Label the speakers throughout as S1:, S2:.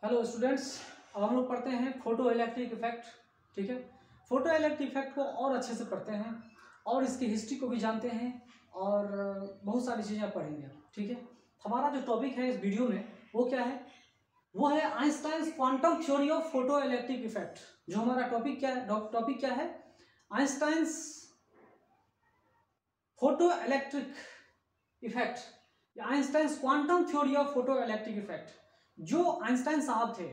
S1: Hello students, अब हम लोग पढ़ते हैं फोटो इलेक्ट्रिक इफेक्ट। ठीक है, फोटो इलेक्ट्रिक इफेक्ट को और अच्छे से पढ़ते हैं और इसकी हिस्ट्री को भी जानते हैं और बहुत सारी चीज़ें पढ़ेंगे। ठीक है, हमारा जो टॉपिक है इस वीडियो में वो क्या है? वो है Einstein's quantum theory of photo electric effect. जो हमारा टॉपिक क्या है? Einstein's photo electric effect, Einstein's quantum theory of photo electric effect. जो आइंस्टाइन साहब थे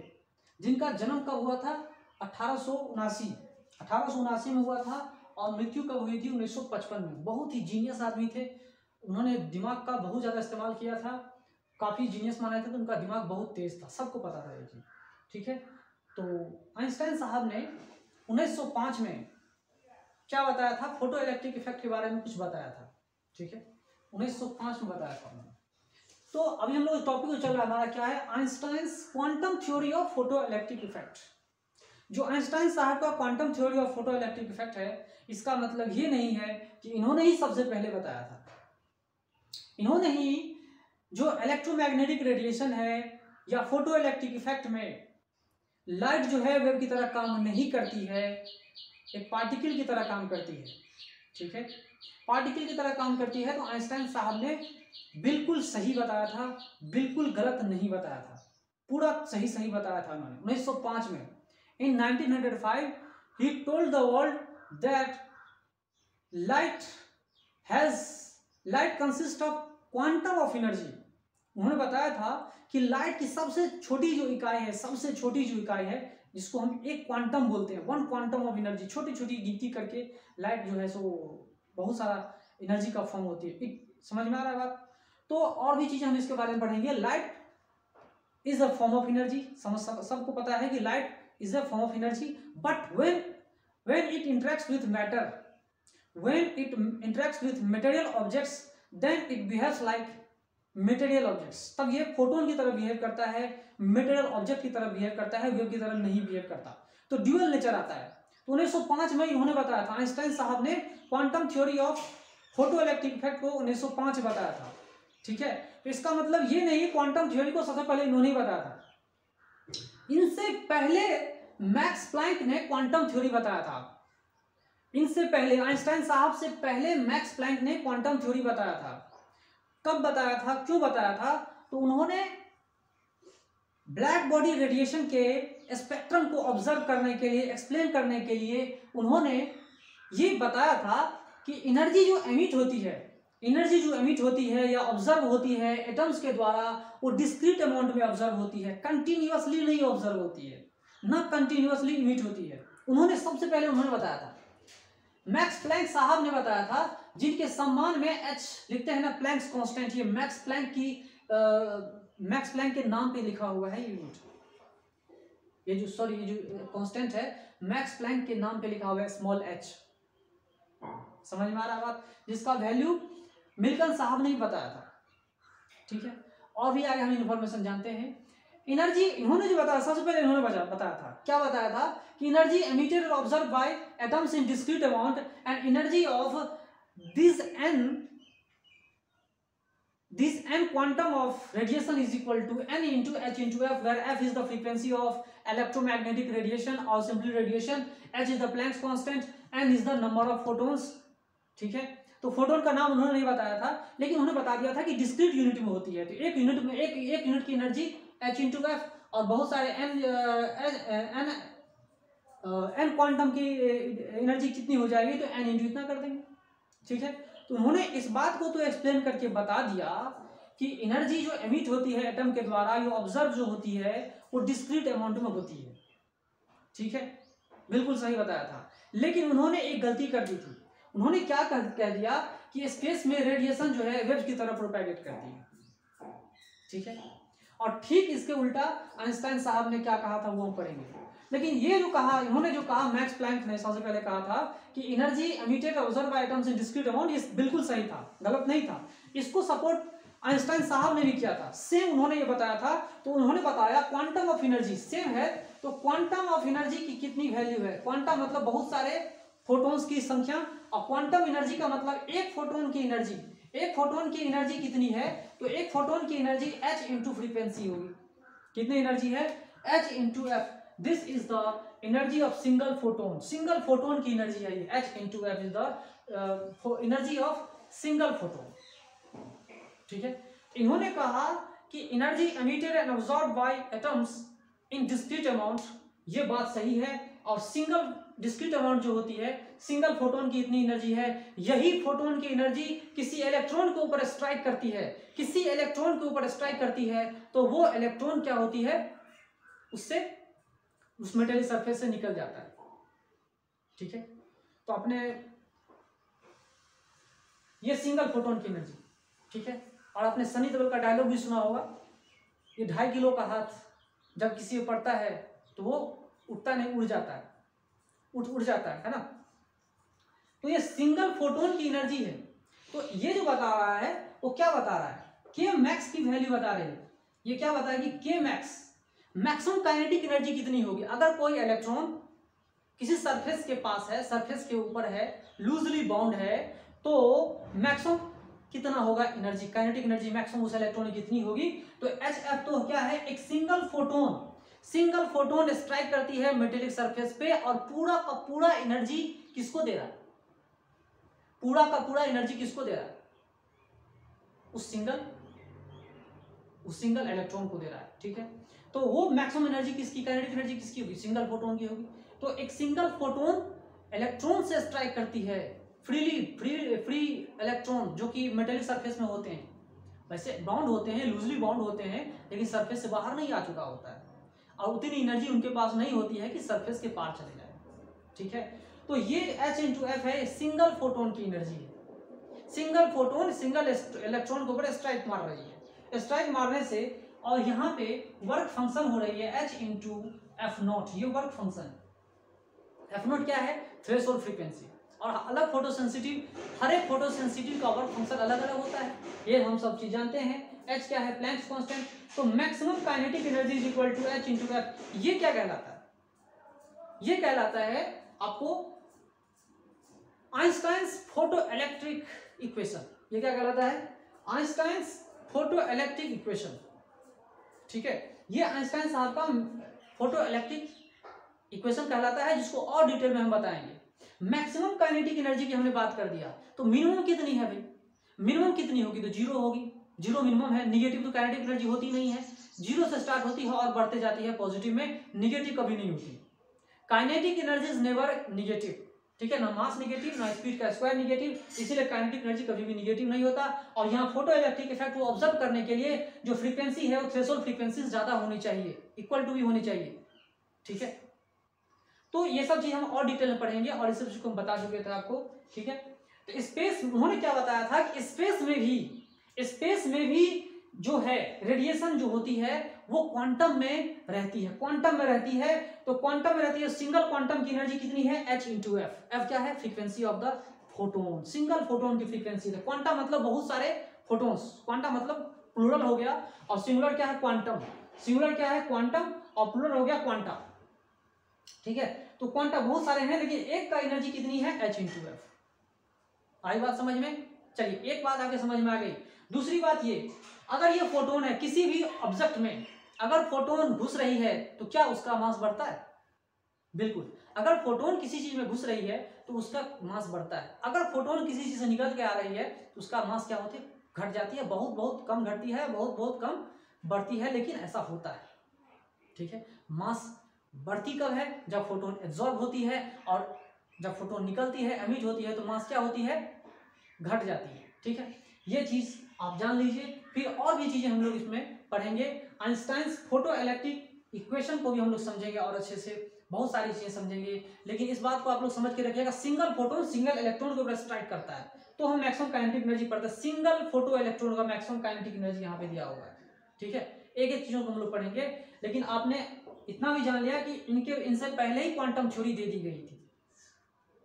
S1: जिनका जन्म कब हुआ था? 1879 में हुआ था और मृत्यु कब हुई थी? 1955 में। बहुत ही जीनियस आदमी थे, उन्होंने दिमाग का बहुत ज़्यादा इस्तेमाल किया था, काफ़ी जीनियस माने थे, तो उनका दिमाग बहुत तेज था, सबको पता था ये चीज़। ठीक है, तो आइंस्टाइन साहब ने 1905 में क्या बताया था? फोटो इलेक्ट्रिक इफेक्ट के बारे में कुछ बताया था। ठीक है, 1905 में बताया था उन्होंने। तो अभी हम लोग टॉपिक जो चल रहा है हमारा क्या है? Einstein's quantum theory of photo electric effect. जो आइंस्टाइन साहब का quantum theory of photo electric effect है, इसका मतलब ये नहीं है कि इन्होंने ही सबसे पहले बताया था। इन्होंने ही जो इलेक्ट्रोमैग्नेटिक रेडिएशन है या फोटो इलेक्ट्रिक इफेक्ट में लाइट जो है वेव की तरह काम नहीं करती है, एक पार्टिकल की तरह काम करती है। ठीक है, पार्टिकल की तरह काम करती है। तो आइंस्टाइन साहब ने बिल्कुल सही बताया था, बिल्कुल गलत नहीं बताया था, पूरा सही बताया था उन्होंने 1905 में। इन 1905 he told the world that light consists of quantum of energy। उन्होंने बताया था कि लाइट की सबसे छोटी जो इकाई है, जिसको हम एक क्वांटम बोलते हैं, 1 क्वांटम ऑफ एनर्जी, छोटी छोटी गिनती करके लाइट जो है सो बहुत सारा एनर्जी का फॉर्म होती है। समझ में आ रहा है बात? तो और भी चीजें हम इसके बारे में पढ़ेंगे। Light is a form of energy, सबको पता है कि light is a form of energy, but when it interacts with matter, when it interacts with material objects, then it behaves like material objects। तब ये फोटोन की तरह behave करता है, मेटेरियल ऑब्जेक्ट की तरह बिहेव करता है, वेव की तरह नहीं बिहेव करता। तो ड्यूअल नेचर आता है। तो 1905 में इन्होंने बताया था, आइंस्टाइन साहब ने quantum theory of photo electric effect को 1905 में बताया था। ठीक है, तो इसका मतलब ये नहीं क्वांटम थ्योरी को सबसे पहले इन्होंने ही बताया था। इनसे पहले मैक्स प्लैंक ने क्वांटम थ्योरी बताया था। इनसे पहले, आइंस्टाइन साहब से पहले मैक्स प्लैंक ने क्वांटम थ्योरी बताया था। कब बताया था, क्यों बताया था? तो उन्होंने ब्लैक बॉडी रेडिएशन के स्पेक्ट्रम को ऑब्जर्व करने के लिए, एक्सप्लेन करने के लिए उन्होंने ये बताया था कि एनर्जी जो एमिट होती है या ऑब्जर्व होती है एटम्स के द्वारा, वो डिस्क्रीट अमाउंट में ऑब्जर्व होती है, कंटिन्यूअसली नहीं ऑब्जर्व होती है, ना कंटिन्यूअसली इमिट होती है। सबसे पहले उन्होंने बताया था। मैक्स प्लैंक साहब ने बताया था, जिनके सम्मान में एच लिखते हैं ना, प्लैंक्स कांस्टेंट। ये मैक्स प्लैंक के नाम पे लिखा हुआ है यूनिट, ये जो कांस्टेंट है मैक्स प्लैंक के नाम पे लिखा हुआ है स्मॉल एच। समझ में आ रहा है बात? जिसका वैल्यू मिल्टन साहब ने ही बताया था। ठीक है, और भी आगे हम इंफॉर्मेशन जानते हैं। एनर्जी इन्होंने जो बताया, सबसे पहले इन्होंने बताया था, क्या बताया था? कि एनर्जी एमिटेड और observed bye atoms in discrete amount and energy of this n quantum of radiation is equal to n into h into f, where f is the frequency of electromagnetic radiation or simply radiation, h is the Planck's constant, n is the number of photons। ठीक है, तो photon का नाम उन्होंने नहीं बताया था, लेकिन उन्होंने बता दिया था कि डिस्क्रीट यूनिट में होती है। तो एक यूनिट में एक यूनिट की एनर्जी h इंटू एफ, और बहुत सारे n क्वांटम की एनर्जी कितनी हो जाएगी, तो n इंटू इतना कर देंगे। ठीक है, तो उन्होंने इस बात को तो एक्सप्लेन करके बता दिया कि एनर्जी जो एमिट होती है एटम के द्वारा, जो ऑब्जर्व जो होती है, वो डिस्क्रीट अमाउंट में होती है। ठीक है, बिल्कुल सही बताया था। लेकिन उन्होंने एक गलती कर दी थी। उन्होंने क्या कह दिया कि स्पेस में रेडिएशन जो है वेव की तरफ प्रोपेगेट करती है। ठीक है, और ठीक इसके उल्टा आइंस्टाइन साहब ने क्या कहा था वो हम पढ़ेंगे। लेकिन ये जो कहा, इन्होंने जो कहा मैक्स प्लैंक ने सबसे पहले कहा था कि energy emitted observed bye atoms in discrete amount, ये बिल्कुल सही था, गलत नहीं था। इसको सपोर्ट आइंस्टाइन साहब ने भी किया था, सेम उन्होंने ये बताया था। तो उन्होंने बताया क्वांटम ऑफ एनर्जी सेम है, तो क्वांटम ऑफ एनर्जी की कितनी वैल्यू है? क्वांटम मतलब बहुत सारे फोटोन्स की संख्या, और क्वांटम एनर्जी का मतलब एक फोटोन की एनर्जी। एक फोटोन की एनर्जी कितनी है? तो एक फोटोन की एनर्जी h इंटू फ्रीक्वेंसी होगी। कितनी एनर्जी है? H into F, this is the energy of single photon. Single photon की एनर्जी है ये। H into F is the energy of single photon. ठीक है, इन्होंने कहा कि energy emitted and absorbed by atoms in discrete amount, ये बात सही है। और सिंगल डिस्क्रीट अमाउंट जो होती है, सिंगल फोटोन की इतनी एनर्जी है, यही फोटोन की एनर्जी किसी इलेक्ट्रॉन के ऊपर स्ट्राइक करती है, किसी इलेक्ट्रॉन के ऊपर स्ट्राइक करती है, तो वो इलेक्ट्रॉन क्या होती है, उससे उस मेटेलिक सरफेस से निकल जाता है। ठीक है, तो आपने ये सिंगल फोटोन की एनर्जी। ठीक है, और आपने सनी देओल का डायलॉग भी सुना होगा, ये 2.5 किलो का हाथ जब किसी पे पड़ता है तो वो उठता नहीं, उड़ जाता है, उड़ जाता है ना। तो ये सिंगल फोटोन की एनर्जी है। तो ये जो बता रहा है वो क्या बता रहा है, के मैक्स की वैल्यू बता रही है। ये क्या बता है कि के मैक्स, मैक्सिमम काइनेटिक एनर्जी कितनी होगी अगर कोई इलेक्ट्रॉन किसी सरफेस के पास है, सरफेस के ऊपर है, लूजली बाउंड है, तो मैक्सिमम कितना होगा एनर्जी, काइनेटिक एनर्जी मैक्सिमम उस इलेक्ट्रॉन की कितनी होगी। तो HF तो क्या है, एक single photon, single photon strike करती है मेटेलिक सरफेस पे और पूरा का पूरा एनर्जी किसको दे रहा है, पूरा का पूरा एनर्जी किसको दे रहा है, उस सिंगल इलेक्ट्रॉन को दे रहा है। ठीक है, तो वो मैक्सिमम एनर्जी किसकी, काइनेटिक एनर्जी किसकी होगी, सिंगल फोटोन की होगी। तो एक सिंगल फोटोन इलेक्ट्रॉन से स्ट्राइक करती है, फ्री इलेक्ट्रॉन जो कि मेटेलिक सरफेस में होते हैं, वैसे बाउंड होते हैं, लूजली बाउंड होते हैं, लेकिन सरफेस से बाहर नहीं आ चुका होता है और उतनी एनर्जी उनके पास नहीं होती है कि सरफेस के पार चले जाए। ठीक है, तो ये H into F है, सिंगल फोटोन की एनर्जी है। सिंगल फोटोन सिंगल इलेक्ट्रॉन के ऊपर स्ट्राइक मार रही है, स्ट्राइक मारने से और यहाँ पे वर्क फंक्शन हो रही है H into F नॉट, ये वर्क फंक्शन। F नॉट क्या है, थ्रेशोल्ड फ्रीक्वेंसी। और अलग फोटोसेंसिटिव, हर एक फोटोसेंसिटिव का वर्क फंक्शन अलग अलग होता है, ये हम सब चीज जानते हैं। H क्या है, प्लैंक्स कांस्टेंट। तो maximum kinetic energy is equal to H into F। ये क्या कहलाता है, ये कहलाता है आपको आइंस्टाइन्स फोटो इलेक्ट्रिक इक्वेशन। ये क्या कहलाता है, आइंस्टाइन्स फोटो इलेक्ट्रिक इक्वेशन। ठीक है, ये आइंस्टाइन साहब का फोटो इलेक्ट्रिक इक्वेशन कहलाता है, जिसको और डिटेल में हम बताएंगे। मैक्सिमम काइनेटिक एनर्जी की हमने बात कर दिया, तो मिनिमम कितनी है भाई, मिनिमम कितनी होगी, तो 0 होगी, 0 मिनिमम है। निगेटिव तो काइनेटिक एनर्जी होती नहीं है, 0 से स्टार्ट होती है और बढ़ते जाती है पॉजिटिव में, निगेटिव कभी नहीं होती। Kinetic energy is never negative. ठीक है, ना मास निगेटिव ना स्पीड का स्क्वायर निगेटिव, इसीलिए काइनेटिक एनर्जी कभी भी निगेटिव नहीं होता। और यहाँ फोटो इलेक्ट्रिक इफेक्ट को ऑब्जर्व करने के लिए जो फ्रीक्वेंसी है वो थ्रेशोल्ड फ्रीक्वेंसी ज्यादा होनी चाहिए, इक्वल टू भी होनी चाहिए। ठीक है, तो ये सब चीज हम और डिटेल में पढ़ेंगे और इस सब चीज को हम बता चुके थे आपको। ठीक है, तो स्पेस, उन्होंने क्या बताया था कि स्पेस में भी जो है रेडिएशन जो होती है वो क्वांटम में रहती है, क्वांटम में रहती है। तो क्वांटम में रहती है, सिंगल क्वांटम की एनर्जी कितनी है, H into F। F क्या है, frequency of the photon, single photon की फ्रीक्वेंसी है। क्वांटम मतलब बहुत सारे फोटोन्स, क्वांटम मतलब प्लूरल हो गया, और सिंगुलर क्या है, क्वांटम। सिंगुलर क्या है, क्वांटम, और प्लूरल हो गया क्वांटा। ठीक है, तो क्वांटम बहुत सारे हैं, लेकिन एक का एनर्जी कितनी है, H into F। आई बात समझ में, चलिए एक बात आगे समझ में आ गई। दूसरी बात ये, अगर ये फोटोन है किसी भी ऑब्जेक्ट में, अगर फोटोन घुस रही है तो क्या उसका मास बढ़ता है, बिल्कुल। अगर फोटोन किसी चीज में घुस रही है तो उसका मास बढ़ता है, अगर फोटोन किसी चीज से निकल के आ रही है तो उसका मास क्या होती है, घट जाती है, बहुत बहुत कम घटती है, बहुत बहुत कम बढ़ती है, लेकिन ऐसा होता है। ठीक है, मास बढ़ती कब है, जब फोटोन एब्जॉर्ब होती है, और जब फोटोन निकलती है, एमिट होती है, तो मास क्या होती है, घट जाती है। ठीक है, ये चीज आप जान लीजिए। फिर और भी चीजें हम लोग इसमें पढ़ेंगे, आइंस्टाइन्स फोटो इलेक्ट्रिक इक्वेशन को भी हम लोग समझेंगे और अच्छे से बहुत सारी चीजें समझेंगे। लेकिन इस बात को आप लोग समझ के रखिएगा, सिंगल फोटोन सिंगल इलेक्ट्रॉन के ऊपर स्ट्राइक करता है, तो हम मैक्सिमम काइनेटिक एनर्जी पढ़ते हैं, सिंगल फोटो इलेक्ट्रॉन का मैक्सिमम काइनेटिक एनर्जी यहाँ पे दिया हुआ है। ठीक है, एक एक चीजों को हम लोग पढ़ेंगे, लेकिन आपने इतना भी जान लिया कि इनसे पहले ही क्वांटम थ्योरी दे दी गई थी।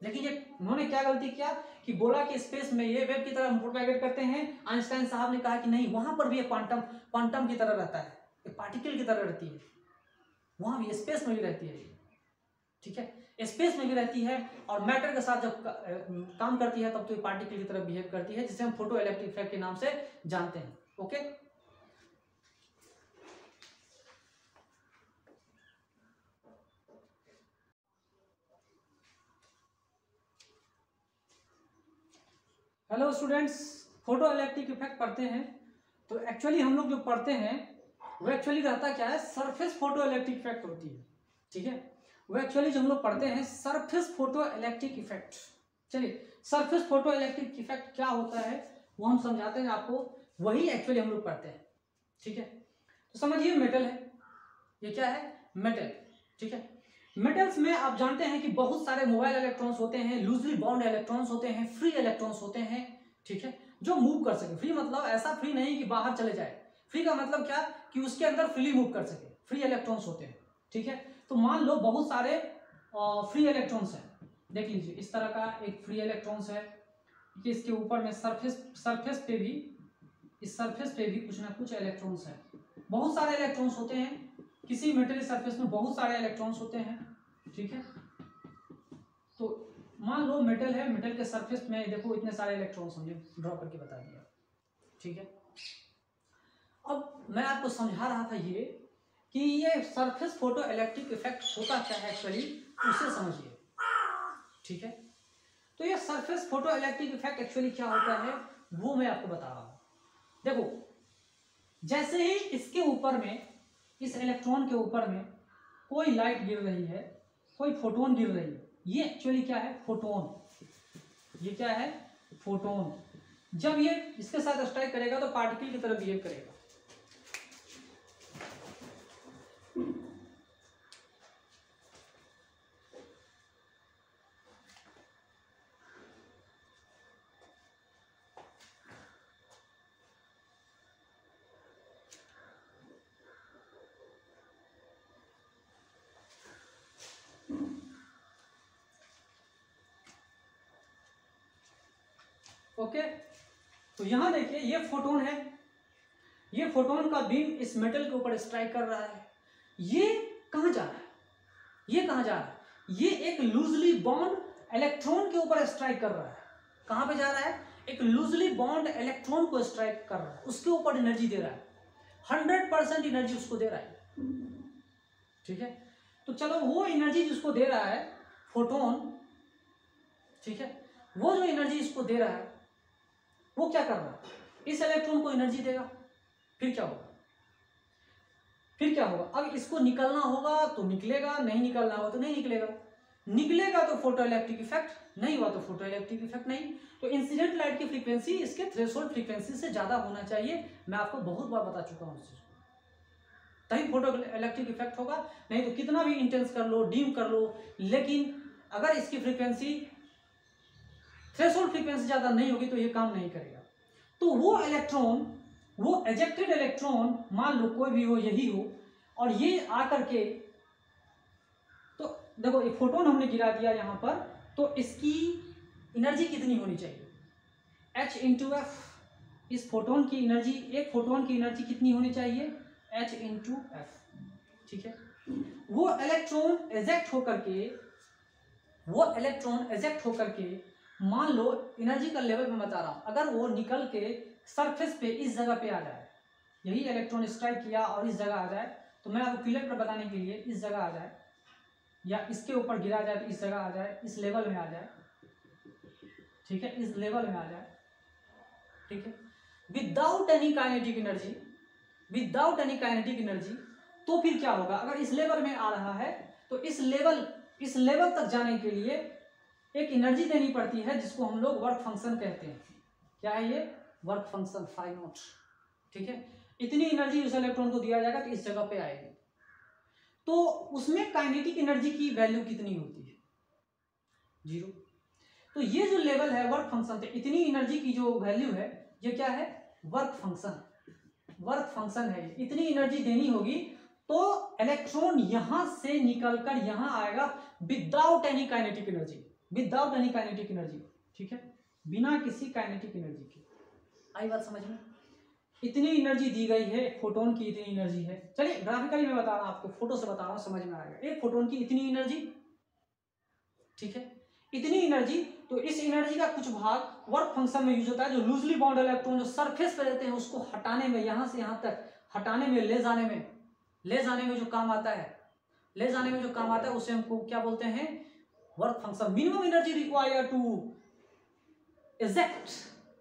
S1: लेकिन ये उन्होंने क्या गलती किया कि बोला कि स्पेस में ये वेव की तरह हम प्रोपेगेट करते हैं। आइंस्टाइन साहब ने कहा कि नहीं, वहां पर भी ये क्वांटम की तरह रहता है, एक पार्टिकल की तरह रहती है, वहां भी स्पेस में भी रहती है। ठीक है, स्पेस में भी रहती है, और मैटर के साथ जब काम करती है तब तो ये पार्टिकल की तरह बिहेव करती है, जिसे हम फोटो इलेक्ट्रिक इफेक्ट के नाम से जानते हैं। Okay, hello students, photo electric effect पढ़ते हैं। तो एक्चुअली हम लोग जो पढ़ते हैं वो एक्चुअली रहता क्या है, सरफेस फोटो इलेक्ट्रिक इफेक्ट होती है। ठीक है, वो एक्चुअली जो हम लोग पढ़ते हैं सरफेस फोटो इलेक्ट्रिक इफेक्ट। चलिए, सरफेस फोटो इलेक्ट्रिक इफेक्ट क्या होता है वो हम समझाते हैं आपको, वही एक्चुअली हम लोग पढ़ते हैं। ठीक है, तो समझिए मेटल है, ये क्या है, मेटल। ठीक है, मेटल्स में आप जानते हैं कि बहुत सारे मोबाइल इलेक्ट्रॉन्स होते हैं, लूजली बाउंड इलेक्ट्रॉन्स होते हैं, फ्री इलेक्ट्रॉन्स होते हैं। ठीक है, जो मूव कर सके। फ्री मतलब ऐसा फ्री नहीं कि बाहर चले जाए, फ्री का मतलब क्या कि उसके अंदर फ्रीली मूव कर सके, फ्री इलेक्ट्रॉन्स होते हैं। ठीक है, तो मान लो बहुत सारे फ्री इलेक्ट्रॉन्स हैं। देख लीजिए, इस तरह का एक फ्री इलेक्ट्रॉन्स है कि इसके ऊपर में सरफेस पे भी, इस सरफेस पे भी कुछ ना कुछ इलेक्ट्रॉन्स है। बहुत सारे इलेक्ट्रॉन्स होते हैं, किसी मेटल सरफेस में बहुत सारे इलेक्ट्रॉन्स होते हैं। ठीक है, तो मान लो मेटल है, मेटल के सरफेस में देखो इतने सारे इलेक्ट्रॉन्स हमने ड्रॉ करके बता दिया। ठीक है, अब मैं आपको समझा रहा था ये कि ये सरफेस फोटो इलेक्ट्रिक इफेक्ट होता क्या है एक्चुअली, उसे समझिए। ठीक है, तो ये surface photo electric effect actually क्या होता है वो मैं आपको बता रहा हूं। देखो, जैसे ही इसके ऊपर में, इस इलेक्ट्रॉन के ऊपर में कोई लाइट गिर रही है, कोई फोटोन गिर रही है, ये एक्चुअली क्या है, फोटोन। ये क्या है, फोटोन। जब ये इसके साथ स्ट्राइक करेगा तो पार्टिकल की तरह बिहेव करेगा। ओके, तो यहां देखिए ये फोटोन है, ये फोटोन का बीम इस मेटल के ऊपर स्ट्राइक कर रहा है। ये कहां जा रहा है, ये कहां जा रहा है, ये एक लूजली बॉन्ड इलेक्ट्रॉन के ऊपर स्ट्राइक कर रहा है। कहां पे जा रहा है, एक लूजली बॉन्ड इलेक्ट्रॉन को स्ट्राइक कर रहा है, उसके ऊपर एनर्जी दे रहा है, 100% एनर्जी उसको दे रहा है। ठीक है, तो चलो वो एनर्जी जिसको दे रहा है फोटोन, ठीक है, वो जो एनर्जी इसको दे रहा है वो क्या कर रहा है, इस इलेक्ट्रॉन को एनर्जी देगा। फिर क्या होगा, फिर क्या होगा, अब इसको निकलना होगा तो निकलेगा, नहीं निकलना होगा तो नहीं निकलेगा। निकलेगा तो फोटो इलेक्ट्रिक इफेक्ट, नहीं हुआ तो फोटो इलेक्ट्रिक इफेक्ट नहीं। तो इंसिडेंट लाइट की फ्रीक्वेंसी इसके थ्रेशोल्ड फ्रीक्वेंसी से ज्यादा होना चाहिए। मैं आपको बहुत बार बता चुका हूं इस चीज, तभी फोटो इलेक्ट्रिक इफेक्ट होगा। नहीं तो कितना भी इंटेंस कर लो, डीम कर लो, लेकिन अगर इसकी फ्रीक्वेंसी थ्रेशोल्ड फ्रीक्वेंसी ज्यादा नहीं होगी तो ये काम नहीं करेगा। तो वो इलेक्ट्रॉन, वो एजेक्टेड इलेक्ट्रॉन, मान लो कोई भी हो, यही हो, और ये आकर के, तो देखो ये फोटोन हमने गिरा दिया यहां पर, तो इसकी एनर्जी कितनी होनी चाहिए, H/F। इस फोटोन की एनर्जी, एक फोटोन की एनर्जी कितनी होनी चाहिए, H/F। ठीक है, वो इलेक्ट्रॉन एजेक्ट होकर के, वो इलेक्ट्रॉन एजेक्ट होकर के, मान लो एनर्जी का लेवल मैं बता रहा हूं, अगर वो निकल के सरफेस पे इस जगह पे आ जाए, यही इलेक्ट्रॉन स्ट्राइक किया और इस जगह आ जाए, तो मैं आपको क्लियर कर बताने के लिए, इस जगह आ जाए या इसके ऊपर गिरा जाए तो इस जगह आ जाए, इस लेवल में आ जाए। ठीक है, इस लेवल में आ जाए। ठीक है, without any kinetic energy, without any kinetic energy, तो फिर क्या होगा, अगर इस लेवल में आ रहा है तो इस लेवल तक जाने के लिए एक एनर्जी देनी पड़ती है जिसको हम लोग वर्क फंक्शन कहते हैं। क्या है ये, वर्क फंक्शन, फाई नॉट। ठीक है, इतनी एनर्जी उस इलेक्ट्रॉन को दिया जाएगा तो इस जगह पे आएगी। तो उसमें काइनेटिक एनर्जी की वैल्यू कितनी होती है, 0। तो ये जो लेवल है वर्क फंक्शन, इतनी एनर्जी की जो वैल्यू है, ये क्या है, वर्क फंक्शन, वर्क फंक्शन है। इतनी एनर्जी देनी होगी तो इलेक्ट्रॉन यहां से निकलकर यहां आएगा without any kinetic energy, without any kinetic energy. ठीक है, बिना किसी काइनेटिक एनर्जी के। आई बात समझ में, इतनी एनर्जी दी गई है, एक फोटोन की इतनी एनर्जी है। चलिए ग्राफिकली मैं बता रहा हूं आपको, फोटो से बता रहा हूं, समझ में आएगा। एक फोटोन की इतनी एनर्जी, ठीक है, इतनी एनर्जी। तो इस एनर्जी का कुछ भाग वर्क फंक्शन में यूज होता है, जो लूजली बाउंड इलेक्ट्रॉन जो सरफेस पे रहते हैं उसको हटाने में, यहां से यहां तक हटाने में, ले जाने में जो काम आता है, ले जाने में जो काम आता है उसे हमको क्या बोलते हैं, work function. Minimum energy required to eject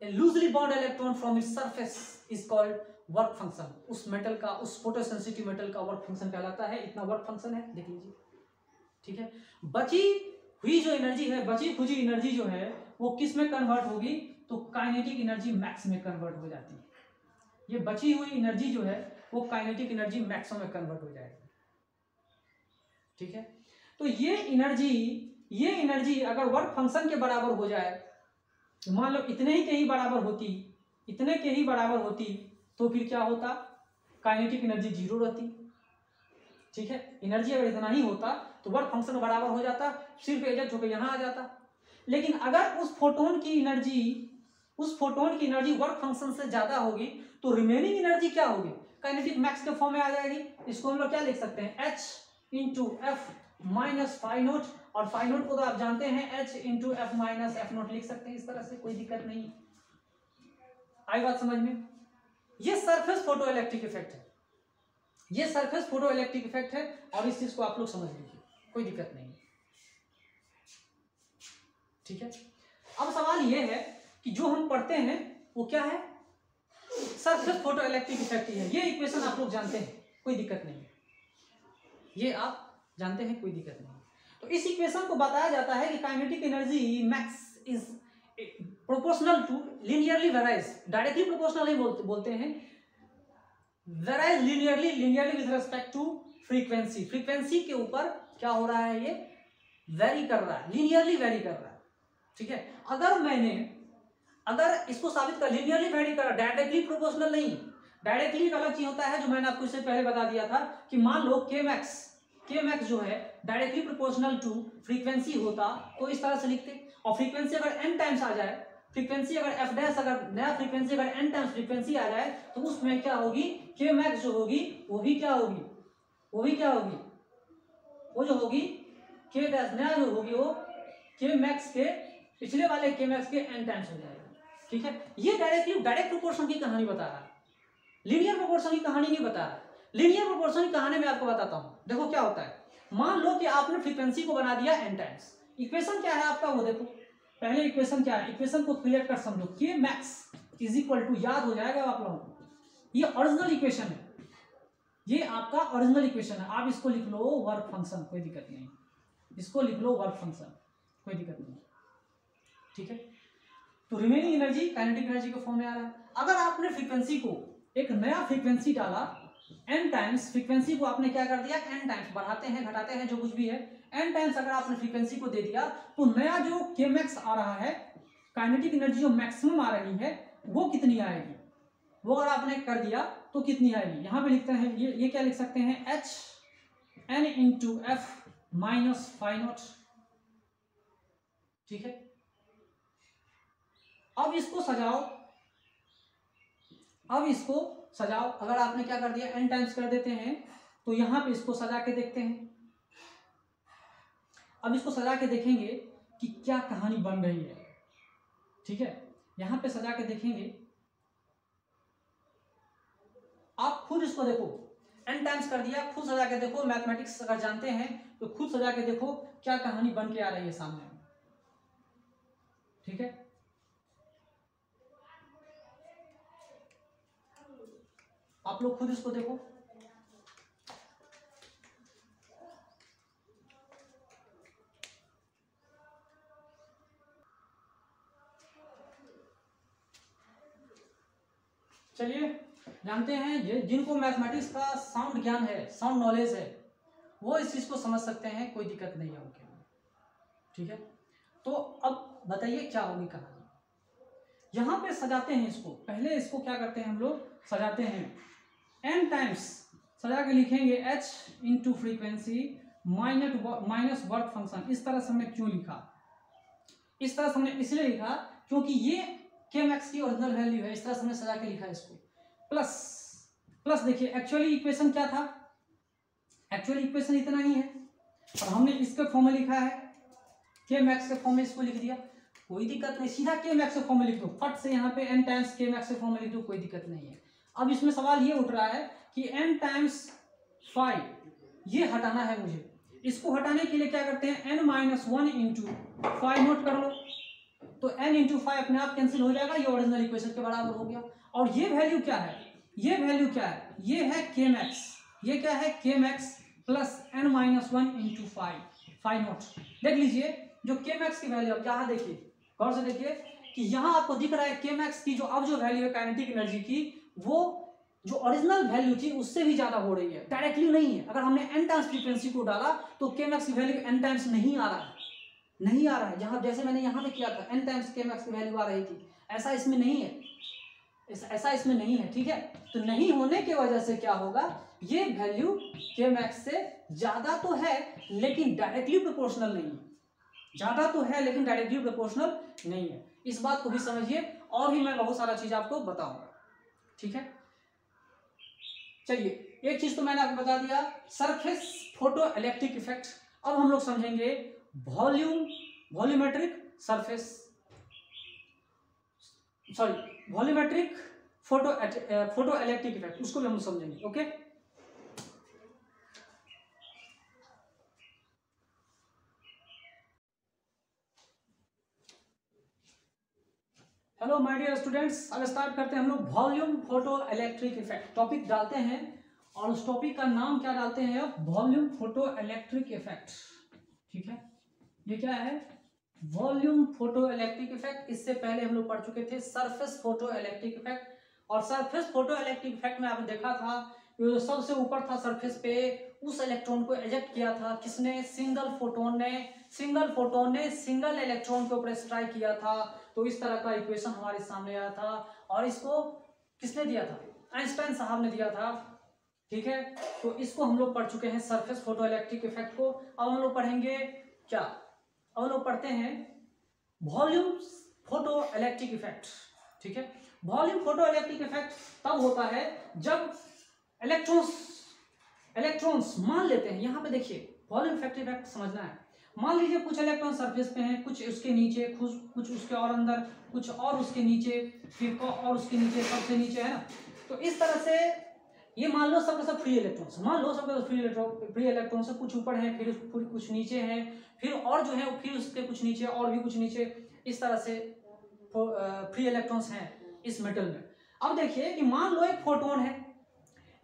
S1: a loosely bound electron from its surface is called work function. उस मेटल का, उस फोटोसेंसिटिव मेटल का वर्क फंक्शन कहलाता है। इतना वर्क फंक्शन है, देख लीजिए, ठीक है। बची हुई जो एनर्जी है, बची खुची एनर्जी जो है वो किस में कन्वर्ट होगी, तो काइनेटिक एनर्जी मैक्स में कन्वर्ट हो जाती है। ये बची हुई एनर्जी जो है वो काइनेटिक एनर्जी मैक्स में कन्वर्ट हो जाएगी, ठीक है। तो ये एनर्जी अगर वर्क फंक्शन के बराबर हो जाए, मान लो इतने के ही बराबर होती, तो फिर क्या होता, काइनेटिक एनर्जी 0 रहती, ठीक है। एनर्जी अगर इतना ही होता तो वर्क फंक्शन बराबर हो जाता, सिर्फ एजेक्ट होकर यहां आ जाता। लेकिन अगर उस फोटोन की एनर्जी वर्क फंक्शन से ज्यादा होगी तो रिमेनिंग एनर्जी क्या होगी, काइनेटिक मैक्स के फॉर्म में आ जाएगी। इसको हम लोग क्या लिख सकते हैं, H into F minus phi naught, और फाई नोट को तो आप जानते हैं H into F minus F naught लिख सकते हैं। इस तरह से कोई दिक्कत नहीं है, आई बात समझ में। ये सरफेस फोटो इलेक्ट्रिक इफेक्ट है, और इस चीज को आप लोग समझ लीजिए, कोई दिक्कत नहीं, ठीक है। अब सवाल ये है कि जो हम पढ़ते हैं वो क्या है, सरफेस फोटो इलेक्ट्रिक इफेक्ट है। ये इक्वेशन आप लोग जानते हैं, कोई दिक्कत नहीं, ये आप जानते हैं, कोई दिक्कत नहीं। तो इस इक्वेशन को बताया जाता है कि kinetic energy max is proportional to linearly varies, directly proportional नहीं बोलते हैं, varies linearly with respect to frequency. Frequency के ऊपर क्या हो रहा है, ये वेरी कर रहा है, लिनियरली वेरी कर रहा है, ठीक है। अगर इसको साबित कर लिनियरली वेरी कर रहा, डायरेक्टली प्रोपोर्शनल नहीं। डायरेक्टली एक अलग चीज होता है जो मैंने आपको इससे पहले बता दिया था कि मान लो के मैक्स जो है डायरेक्टली प्रोपोर्शनल टू फ्रीक्वेंसी होता तो इस तरह से लिखते, और फ्रीक्वेंसी अगर n टाइम्स आ जाए, फ्रीक्वेंसी अगर f डैश, अगर नया फ्रीक्वेंसी अगर n टाइम्स फ्रीक्वेंसी आ जाए तो उसमें क्या होगी, के मैक्स जो होगी वो जो होगी के डैश नया जो होगी वो के मैक्स के पिछले वाले के मैक्स के n टाइम्स हो जाएगा, ठीक है। ये डायरेक्ट प्रोपोर्शन की कहानी बता रहा है, लीनियर प्रोपोर्शन की कहानी नहीं बता रहा। लीनियर प्रोपोर्शन की कहानी मैं आपको बताता हूं। देखो क्या होता है, मान लो कि आपने फ्रीक्वेंसी को बना दिया n टाइम्स। इक्वेशन क्या है आपका, वो देखो पहले इक्वेशन क्या है, इक्वेशन को क्लियर कर समझो, के मैक्स इज इक्वल टू, याद हो जाएगा आप लोगों को, ये ओरिजिनल इक्वेशन है, ये आपका ओरिजिनल इक्वेशन है। आप इसको लिख लो वर्क फंक्शन, कोई दिक्कत नहीं, इसको लिख लो वर्क फंक्शन, कोई दिक्कत नहीं, ठीक है। तो रिमेनिंग एनर्जी काइनेटिक एनर्जी के फॉर्म में आ रहा है। अगर आपने फ्रीक्वेंसी को एक नया फ्रीक्वेंसी डाला n टाइम्स, फ्रीक्वेंसी को आपने क्या कर दिया, n टाइम्स, बढ़ाते हैं घटाते हैं जो कुछ भी है, n टाइम्स अगर आपने फ्रीक्वेंसी को दे दिया तो नया जो k मैक्स आ रहा है, काइनेटिक एनर्जी जो मैक्सिमम आ रही है वो कितनी आएगी, वो अगर आपने कर दिया तो कितनी आएगी, यहां पे लिखते हैं, ये क्या लिख सकते हैं, H n into F minus phi naught, ठीक है। अब इसको सजाओ, अगर आपने क्या कर दिया, n टाइम्स कर देते हैं तो यहां पे इसको सजा के देखते हैं। अब इसको सजा के देखेंगे कि क्या कहानी बन रही है, ठीक है। यहां पे सजा के देखेंगे, आप खुद इसको देखो, n टाइम्स कर दिया, खुद सजा के देखो, मैथमेटिक्स अगर जानते हैं तो खुद सजा के देखो क्या कहानी बन के आ रही है सामने, ठीक है। आप लोग खुद इसको देखो, चलिए जानते हैं, जिनको मैथमेटिक्स का साउंड ज्ञान है, साउंड नॉलेज है, वो इस चीज को समझ सकते हैं, कोई दिक्कत नहीं है उनके लिए, ठीक है। तो अब बताइए क्या होगी कहानी, यहां पे सजाते हैं इसको, पहले इसको क्या करते हैं हम लोग, सजाते हैं, n टाइम्स सजा के लिखेंगे h into frequency minus work function. इस तरह से हमने क्यों लिखा, इस तरह से हमने इसलिए लिखा क्योंकि ये के मैक्स की ओरिजिनल वैल्यू है, इस तरह से हमने सजा के लिखा इसको, प्लस देखिए एक्चुअली इक्वेशन क्या था, एक्चुअली इक्वेशन इतना ही है, और हमने इसके फॉर्म में लिखा है, के मैक्स के फॉर्म में इसको लिख दिया, कोई दिक्कत नहीं, सीधा के मैक्स के फॉर्म में लिख दो, फट से यहाँ पे n टाइम्स के मैक्स के फॉर्म में लिख दो, कोई दिक्कत नहीं है। अब इसमें सवाल ये उठ रहा है कि n टाइम्स फाई ये हटाना है मुझे, इसको हटाने के लिए क्या करते हैं, n minus one into phi naught कर लो, तो n इंटू 5 अपने आप कैंसिल हो जाएगा, ये ओरिजिनल इक्वेशन के बराबर हो गया। और ये वैल्यू क्या है, ये वैल्यू क्या है, ये है के मैक्स, ये क्या है के max plus n minus 1 into 5 not. देख लीजिए जो के मैक्स की वैल्यू, अब यहाँ देखिए गौर से देखिए कि यहाँ आपको दिख रहा है के मैक्स की जो अब जो वैल्यू है काइनेटिक एनर्जी की, वो जो ओरिजिनल वैल्यू थी उससे भी ज्यादा हो रही है, डायरेक्टली नहीं है। अगर हमने n टाइम्स फ्रीक्वेंसी को डाला तो के मैक्स की वैल्यू n टाइम्स नहीं आ रहा है, नहीं आ रहा है। जहां जैसे मैंने यहाँ पे किया था n टाइम्स के मैक्स की वैल्यू आ रही थी, ऐसा इसमें नहीं है, ऐसा इसमें नहीं है, ठीक है। तो नहीं होने की वजह से क्या होगा, ये वैल्यू के मैक्स से ज्यादा तो है लेकिन डायरेक्टली प्रोपोर्शनल नहीं है, ज्यादा तो है लेकिन डायरेक्टली प्रोपोर्शनल नहीं है। इस बात को भी समझिए, और भी मैं बहुत सारा चीज आपको बताऊंगा, ठीक है। चलिए एक चीज तो मैंने आपको बता दिया, सरफेस फोटो इलेक्ट्रिक इफेक्ट। अब हम लोग समझेंगे वॉल्यूमेट्रिक फोटो इलेक्ट्रिक इफेक्ट, उसको भी हम समझेंगे। Okay, hello my dear students, अब स्टार्ट करते हैं हम लोग volume photo electric effect. Topic डालते हैं और उस टॉपिक का नाम क्या डालते हैं, वॉल्यूम फोटो इलेक्ट्रिक इफेक्ट, ठीक है। ये क्या है, वॉल्यूम फोटो इलेक्ट्रिक इफेक्ट। इससे पहले हम लोग पढ़ चुके थे सरफेस फोटो इलेक्ट्रिक इफेक्ट। और सरफेस फोटो इलेक्ट्रिक इफेक्ट में आपने देखा था जो सबसे ऊपर था सरफेस पे, उस इलेक्ट्रॉन को एजेक्ट किया था किसने, सिंगल फोटोन ने सिंगल इलेक्ट्रॉन के ऊपर स्ट्राइक किया था। तो इस तरह का इक्वेशन हमारे सामने आया था और इसको किसने दिया था, आइंस्टाइन साहब ने दिया था, ठीक है। तो इसको हम लोग पढ़ चुके हैं सरफेस फोटो इलेक्ट्रिक इफेक्ट को। अब हम लोग पढ़ेंगे क्या, अब हम लोग पढ़ते हैं वॉल्यूम फोटो इलेक्ट्रिक इफेक्ट, ठीक है। वॉल्यूम फोटो इलेक्ट्रिक इफेक्ट तब होता है जब इलेक्ट्रॉन्स मान लेते हैं, यहाँ पे देखिए वॉल्यूम इफेक्ट समझना है। मान लीजिए कुछ इलेक्ट्रॉन सरफेस पे हैं, कुछ उसके नीचे, कुछ उसके और अंदर, कुछ और उसके नीचे, फिर और उसके नीचे, सबसे नीचे, है ना। तो इस तरह से ये मान लो सबके सब फ्री इलेक्ट्रॉन्स, मान लो सबके फ्री इलेक्ट्रॉन से कुछ ऊपर है, फिर कुछ नीचे हैं, फिर और जो है फिर उसके कुछ नीचे और भी कुछ नीचे, इस तरह से फ्री इलेक्ट्रॉन्स हैं इस मेटल में। अब देखिए कि मान लो एक फोटोन है,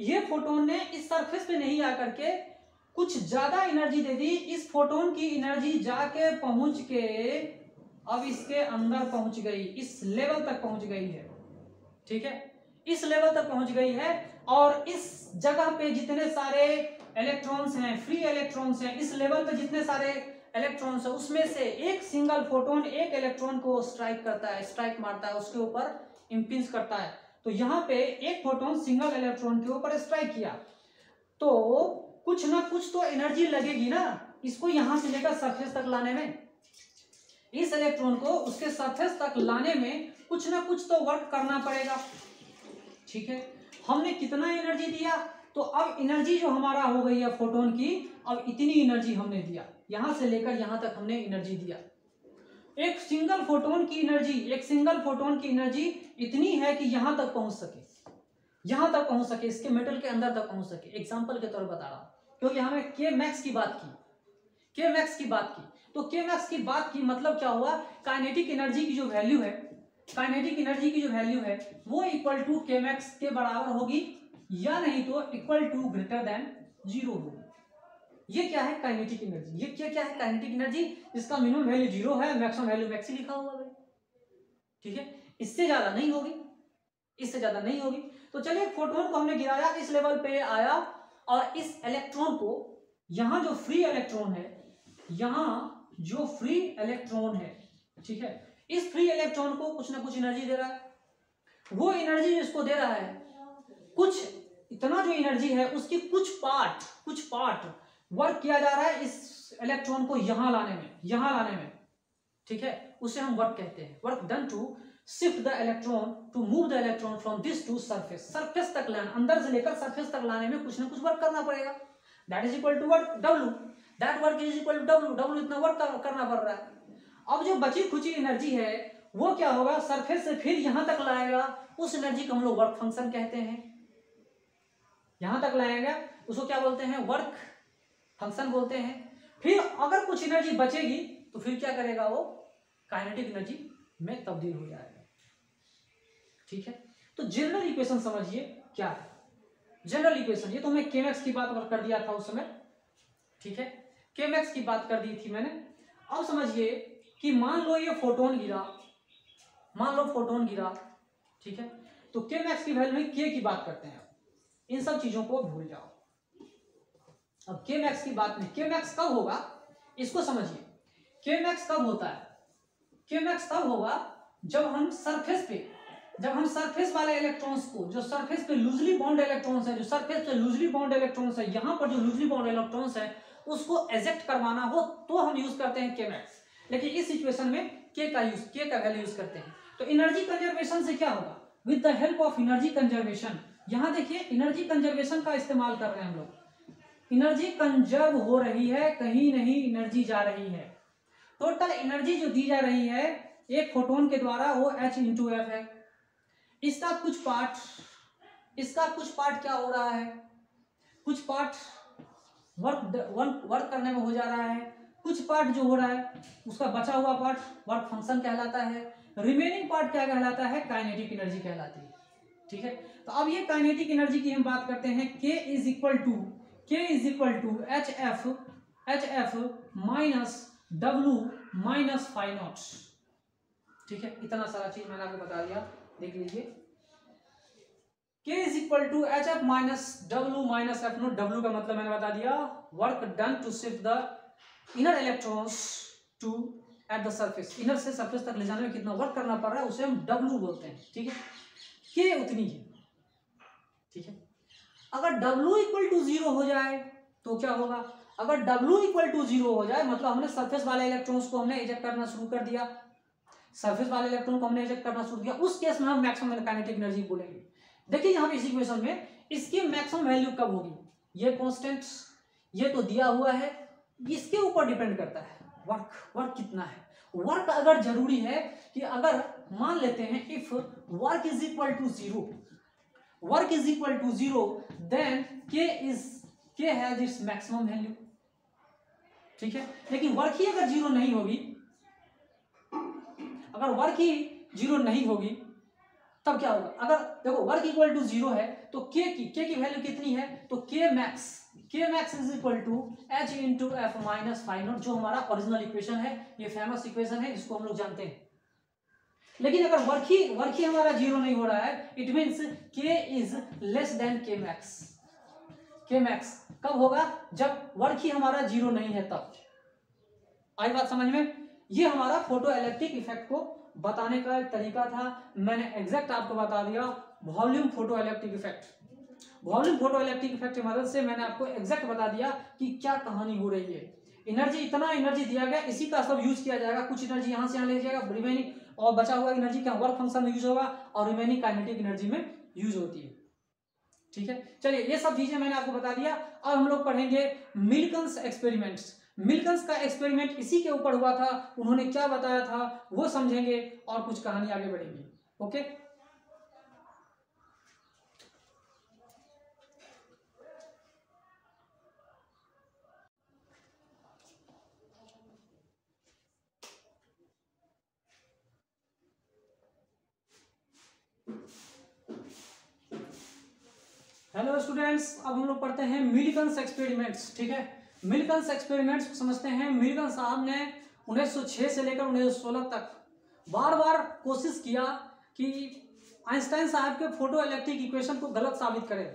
S1: ये फोटोन ने इस सरफेस पे नहीं आकर के कुछ ज्यादा एनर्जी दे दी, इस फोटोन की एनर्जी जाके पहुंच के अब इसके अंदर पहुंच गई, इस लेवल तक पहुंच गई है, ठीक है, इस लेवल तक पहुंच गई है। और इस जगह पे जितने सारे इलेक्ट्रॉन्स हैं, फ्री इलेक्ट्रॉन्स हैं, इस लेवल पे जितने सारे इलेक्ट्रॉन्स हैं, उसमें से एक सिंगल फोटोन एक इलेक्ट्रॉन को स्ट्राइक करता है, स्ट्राइक मारता है, उसके ऊपर इंपिंज करता है। तो यहाँ पे एक फोटोन सिंगल इलेक्ट्रॉन के ऊपर स्ट्राइक किया, तो कुछ ना कुछ तो एनर्जी लगेगी ना इसको यहां से लेकर सरफेस तक लाने में, इस इलेक्ट्रॉन को उसके सरफेस तक लाने में कुछ ना कुछ तो वर्क करना पड़ेगा, ठीक है। हमने कितना एनर्जी दिया, तो अब एनर्जी जो हमारा हो गई है फोटोन की, अब इतनी एनर्जी हमने दिया, यहां से लेकर यहां तक हमने एनर्जी दिया। एक सिंगल फोटोन की एनर्जी इतनी है कि यहां तक पहुंच सके, इसके मेटल के अंदर तक पहुंच सके। एग्जांपल के तौर पर बता रहा हूं, क्योंकि हमें के मैक्स की बात की, तो के मैक्स की बात की मतलब क्या हुआ, काइनेटिक एनर्जी की जो वैल्यू है वो इक्वल टू के मैक्स के बराबर होगी, या नहीं तो इक्वल टू ग्रेटर देन 0 होगी। ये क्या है, काइनेटिक एनर्जी। ये क्या है, काइनेटिक एनर्जी, इसका मिनिमम वैल्यू 0 है, मैक्सिमम वैल्यू मैक्स ही लिखा हुआ है, ठीक है। इससे ज्यादा नहीं होगी। तो चलिए फोटोन को हमने गिराया, इस लेवल पे आया, और इस इलेक्ट्रॉन को यहां जो फ्री इलेक्ट्रॉन है, ठीक है, इस फ्री इलेक्ट्रॉन को कुछ ना कुछ एनर्जी दे रहा है। वो एनर्जी इसको दे रहा है, कुछ इतना जो एनर्जी है उसकी कुछ पार्ट वर्क किया जा रहा है इस इलेक्ट्रॉन को यहां लाने में, ठीक है, उसे हम वर्क कहते हैं। Work done to shift the electron, to move the electron from this to surface तक लाना, अंदर से लेकर सरफेस तक लाने में कुछ ना कुछ वर्क करना पड़ेगा। That is equal to work W, that work is equal to W, इतना वर्क करना पड़ रहा है। अब जो बची खुची एनर्जी है वो क्या होगा, सरफेस से फिर यहां तक लाएगा, उस एनर्जी को हम लोग वर्क फंक्शन कहते हैं। यहां तक लाएगा उसको क्या बोलते हैं, वर्क फंक्शन बोलते हैं। फिर अगर कुछ एनर्जी बचेगी तो फिर क्या करेगा वो, काइनेटिक एनर्जी में तब्दील हो जाएगा। ठीक है, तो जनरल इक्वेशन समझिए क्या है। जनरल इक्वेशन, ये तो मैं केमैक्स की बात कर दिया था उस समय। ठीक है, केमैक्स की बात कर दी थी मैंने। अब समझिए कि मान लो ये फोटोन गिरा, मान लो फोटोन गिरा। ठीक है, तो केमैक्स की वैल्यू में के की बात करते हैं। इन सब चीजों को भूल जाओ। अब केमैक्स की बात में केमैक्स कब होगा इसको समझिए। केमैक्स कब होता है? केमैक्स तब होगा जब हम सरफेस वाले इलेक्ट्रॉन्स को, जो सरफेस पे लूजली बॉन्ड इलेक्ट्रॉन्स है, जो सरफेस पे लूजली बॉन्ड इलेक्ट्रॉन्स है, यहां पर जो लूजली बॉन्ड इलेक्ट्रॉन्स है उसको एजेक्ट करवाना हो तो हम यूज करते हैं केमैक्स। लेकिन इस सिचुएशन में के का वैल्यू यूज करते हैं। तो एनर्जी कंजर्वेशन से क्या होगा? With the help of energy conservation, यहां देखिए एनर्जी कंजर्वेशन का इस्तेमाल कर रहे हैं हम लोग। एनर्जी कंजर्व हो रही है, कहीं नहीं एनर्जी जा रही है। टोटल एनर्जी जो दी जा रही है एक फोटोन के द्वारा वो H/F है। इसका कुछ पार्ट क्या हो रहा है? कुछ पार्ट वर्क करने में हो जा रहा है, कुछ पार्ट जो हो रहा है उसका बचा हुआ पार्ट वर्क फंक्शन कहलाता है, रिमेनिंग पार्ट क्या कहलाता है? काइनेटिक एनर्जी कहलाती है। ठीक है, तो अब ये काइनेटिक एनर्जी की हम बात करते हैं। K is equal to HF minus W minus phi naught. ठीक है, इतना सारा चीज मैंने आपको बता दिया, देख लीजिए। K is equal to HF minus W minus F naught. W का मतलब मैंने बता दिया, work done to shift the inner electrons to at the surface. Inner से सरफेस तक ले जाने में कितना वर्क करना पड़ रहा है उसे हम W बोलते हैं। ठीक है, K उतनी है। ठीक है, अगर W इक्वल टू 0 हो जाए तो क्या होगा? अगर W इक्वल टू 0 हो जाए मतलब हमने सरफेस वाले इलेक्ट्रॉन्स को हमने इजेक्ट करना शुरू कर दिया, सरफेस वाले इलेक्ट्रॉन को हमने इजेक्ट करना शुरू किया, उस केस में हम मैक्सिमम काइनेटिक एनर्जी बोलेंगे। देखिए यहाँ पे इस इक्वेशन में इसकी मैक्सिमम वैल्यू कब होगी? ये कांस्टेंट ये तो दिया हुआ है, इसके ऊपर डिपेंड करता है वर्क कितना है। वर्क अगर जरूरी है कि अगर मान लेते हैं if work is equal to 0 then K has its maximum value. ठीक है, लेकिन वर्क ही अगर 0 नहीं होगी, अगर वर्क ही 0 नहीं होगी तब क्या होगा? अगर देखो वर्क इक्वल टू 0 है तो K की वैल्यू कितनी है? तो K max is equal to H/F minus phi naught, जो हमारा ओरिजिनल इक्वेशन है, ये फेमस इक्वेशन है, इसको हम लोग जानते हैं। लेकिन अगर वर्क ही हमारा 0 नहीं हो रहा है, it means K is less than K max कब होगा? जब वर्क ही हमारा 0 नहीं है तब। आई बात समझ में? ये हमारा फोटो इलेक्ट्रिक इफेक्ट को बताने का एक तरीका था, मैंने एग्जैक्ट आपको बता दिया। वॉल्यूम फोटो इलेक्ट्रिक इफेक्ट की मदद से मैंने आपको एग्जैक्ट बता दिया कि क्या कहानी हो रही है। इतना एनर्जी दिया गया, इसी का सब यूज किया जाएगा। कुछ एनर्जी यहाँ से यहाँ ले जाएगा, रिमेनिंग और बचा हुआ एनर्जी क्या वर्क फंक्शन में यूज होगा और रिमेनिंग काइनेटिक एनर्जी में यूज होती है। ठीक है, चलिए ये सब चीजें मैंने आपको बता दिया। अब हम लोग पढ़ेंगे मिल्कन्स एक्सपेरिमेंट्स। मिल्कन्स का एक्सपेरिमेंट इसी के ऊपर हुआ था, उन्होंने क्या बताया था वो समझेंगे और कुछ कहानी आगे बढ़ेगी। ओके, हेलो स्टूडेंट्स, अब हम लोग पढ़ते हैं मिल्कन्स एक्सपेरिमेंट्स। ठीक है, मिल्कन्स एक्सपेरिमेंट्स को समझते हैं। मिल्कन साहब ने 1906 से लेकर 1916 तक बार बार कोशिश किया कि आइंस्टाइन साहब के फोटो इलेक्ट्रिक इक्वेशन को गलत साबित करें।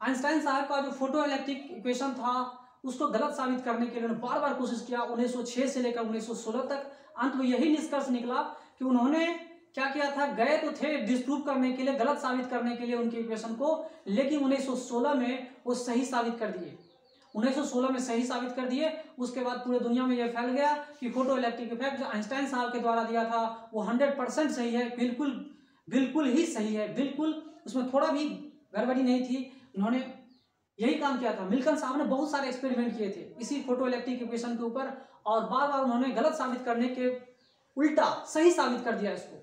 S1: आइंस्टाइन साहब का जो फोटो इलेक्ट्रिक इक्वेशन था उसको गलत साबित करने के लिए बार बार कोशिश किया 1906 से लेकर 1916 तक। अंत में यही निष्कर्ष निकला कि उन्होंने क्या किया था, गए तो थे डिस्प्रूव करने के लिए, गलत साबित करने के लिए उनके इक्वेशन को, लेकिन 1916 में वो सही साबित कर दिए। 1916 में सही साबित कर दिए। उसके बाद पूरे दुनिया में यह फैल गया कि फोटो इलेक्ट्रिक इफेक्ट जो आइंस्टाइन साहब के द्वारा दिया था वो 100% सही है, बिल्कुल ही सही है, बिल्कुल उसमें थोड़ा भी गड़बड़ी नहीं थी। उन्होंने यही काम किया था। मिल्कन साहब ने बहुत सारे एक्सपेरिमेंट किए थे इसी फोटो इलेक्ट्रिक इक्वेशन के ऊपर और बार बार उन्होंने गलत साबित करने के उल्टा सही साबित कर दिया इसको।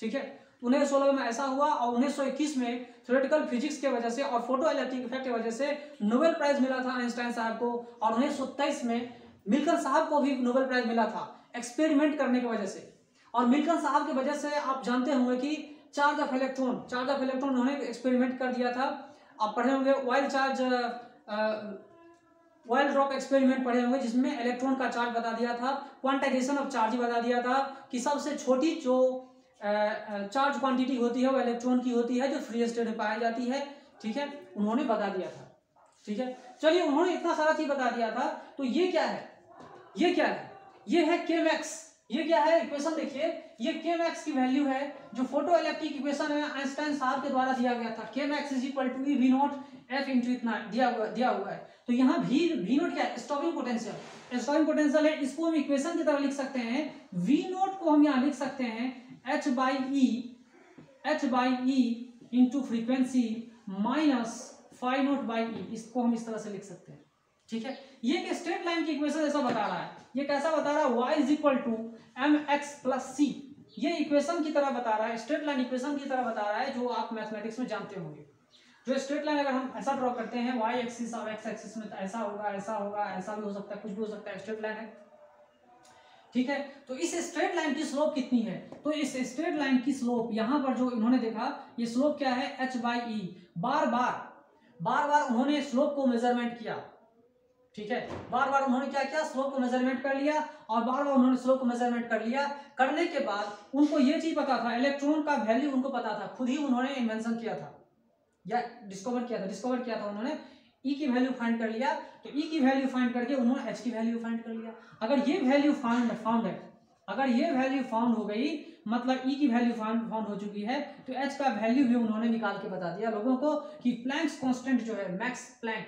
S1: ठीक है, 1916 में ऐसा हुआ और 1921 में थ्योरेटिकल फिजिक्स के वजह से और फोटो इलेक्ट्रिक इफेक्ट की वजह से नोबेल प्राइज मिला था आइंस्टाइन साहब को, और 1927 में मिल्कन साहब को भी नोबेल प्राइज मिला था एक्सपेरिमेंट करने की वजह से। और मिल्टन साहब की वजह से आप जानते होंगे कि चार्ज ऑफ इलेक्ट्रॉन उन्होंने एक्सपेरिमेंट कर दिया था। आप पढ़े होंगे ऑयल ड्रॉप एक्सपेरिमेंट पढ़े होंगे, जिसमें इलेक्ट्रॉन का चार्ज बता दिया था, क्वांटाइजेशन ऑफ चार्ज बता दिया था कि सबसे छोटी जो चार्ज क्वांटिटी होती है वो इलेक्ट्रॉन की होती है, जो फ्री स्टेट में पाई जाती है। ठीक है, उन्होंने बता दिया था। ठीक है, चलिए, उन्होंने इतना सारा चीज बता दिया था। तो ये क्या है, ये है के मैक्स। ये क्या है, इक्वेशन देखिए, ये के मैक्स की वैल्यू है, जो फोटो इलेक्ट्रिक इक्वेशन है आइंस्टाइन साहब के द्वारा दिया गया था। K max is equal to V naught F into इतना दिया हुआ है। तो यहाँ वी नॉट क्या है, स्टॉपिंग पोटेंशियल है। इसको हम इक्वेशन की तरह लिख सकते हैं। वी नॉट को हम यहाँ लिख सकते हैं h by e into frequency minus phi naught by e. इसको हम इस तरह से लिख सकते हैं। ठीक है, ये एक स्ट्रेट लाइन की इक्वेशन ऐसा बता रहा है। ये कैसा बता रहा है, y is equal to m x plus c. ये इक्वेशन की तरह बता रहा है, स्ट्रेट लाइन इक्वेशन की तरह बता रहा है, जो आप मैथमेटिक्स में जानते होंगे। जो स्ट्रेट लाइन अगर हम ऐसा ड्रॉ करते हैं, y एक्सिस और x एक्सिस में, तो ऐसा होगा, ऐसा भी हो सकता है, कुछ भी हो सकता है, स्ट्रेट लाइन है। ठीक है, तो इस स्ट्रेट लाइन की स्लोप कितनी है, तो इस स्ट्रेट लाइन की स्लोप यहां पर जो इन्होंने देखा, ये स्लोप क्या है, h बाई ई। बार बार उन्होंने स्लोप को मेजरमेंट किया। ठीक है, बार बार उन्होंने क्या किया, स्लोप को मेजरमेंट कर लिया, और बार बार उन्होंने स्लोप को मेजरमेंट कर लिया। करने के बाद उनको ये चीज पता था, इलेक्ट्रॉन का वैल्यू उनको पता था, खुद ही उन्होंने इन्वेंशन किया था या डिस्कवर किया था उन्होंने। E की वैल्यू फाइंड कर लिया, तो E की वैल्यू फाइंड करके उन्होंने H की वैल्यू फाइंड कर लिया। अगर ये वैल्यू फाउंड है, अगर ये वैल्यू फाउंड हो गई, मतलब E की वैल्यू फाउंड हो चुकी है, तो H का वैल्यू भी उन्होंने निकाल के बता दिया लोगों को कि प्लैंक्स कांस्टेंट जो है, मैक्स प्लैंक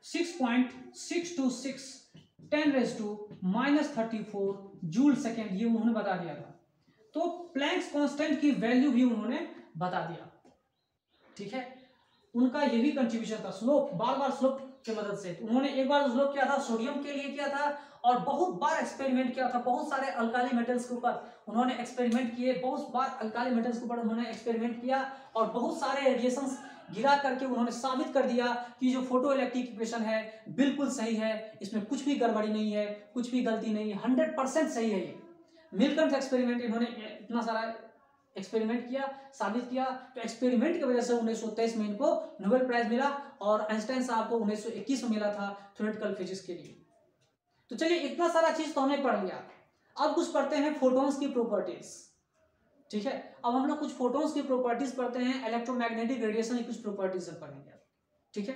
S1: 6.626 10⁻⁻34 जूल सेकेंड, ये उन्होंने बता दिया था। तो प्लैंक्स कांस्टेंट की वैल्यू भी उन्होंने बता दिया। ठीक है, उनका ये भी कंट्रीब्यूशन था, स्लोप, बार स्लोप की मदद से। उन्होंने एक बार स्लोप किया था, सोडियम के लिए किया था, और बहुत बार एक्सपेरिमेंट किया था, बहुत सारे अल्काली मेटल्स के ऊपर उन्होंने एक्सपेरिमेंट किए, बहुत बार अल्काली मेटल्स के ऊपर उन्होंने एक्सपेरिमेंट किया, और बहुत सारे रेडिएशंस गिरा करके उन्होंने साबित कर दिया कि जो फोटो इलेक्ट्रिक इक्वेशन है बिल्कुल सही है, इसमें कुछ भी गड़बड़ी नहीं है, कुछ भी गलती नहीं है, 100% सही है। ये मिल्टन एक्सपेरिमेंट, इन्होंने इतना सारा एक्सपेरिमेंट किया, साबित किया। तो एक्सपेरिमेंट की वजह से 1923 में इनको नोबेल प्राइज मिला, और आइंस्टाइन साहब को 1921 में मिला था थ्योरेटिकल फिजिक्स के लिए। तो चलिए, इतना सारा चीज तो हमने पढ़ लिया। अब कुछ पढ़ते हैं फोटॉन्स की प्रॉपर्टीज। ठीक है, अब हम लोग कुछ फोटॉन्स की प्रॉपर्टीज पढ़ते हैं, इलेक्ट्रोमैग्नेटिक रेडिएशन की कुछ प्रॉपर्टीज पढ़ेंगे। ठीक है,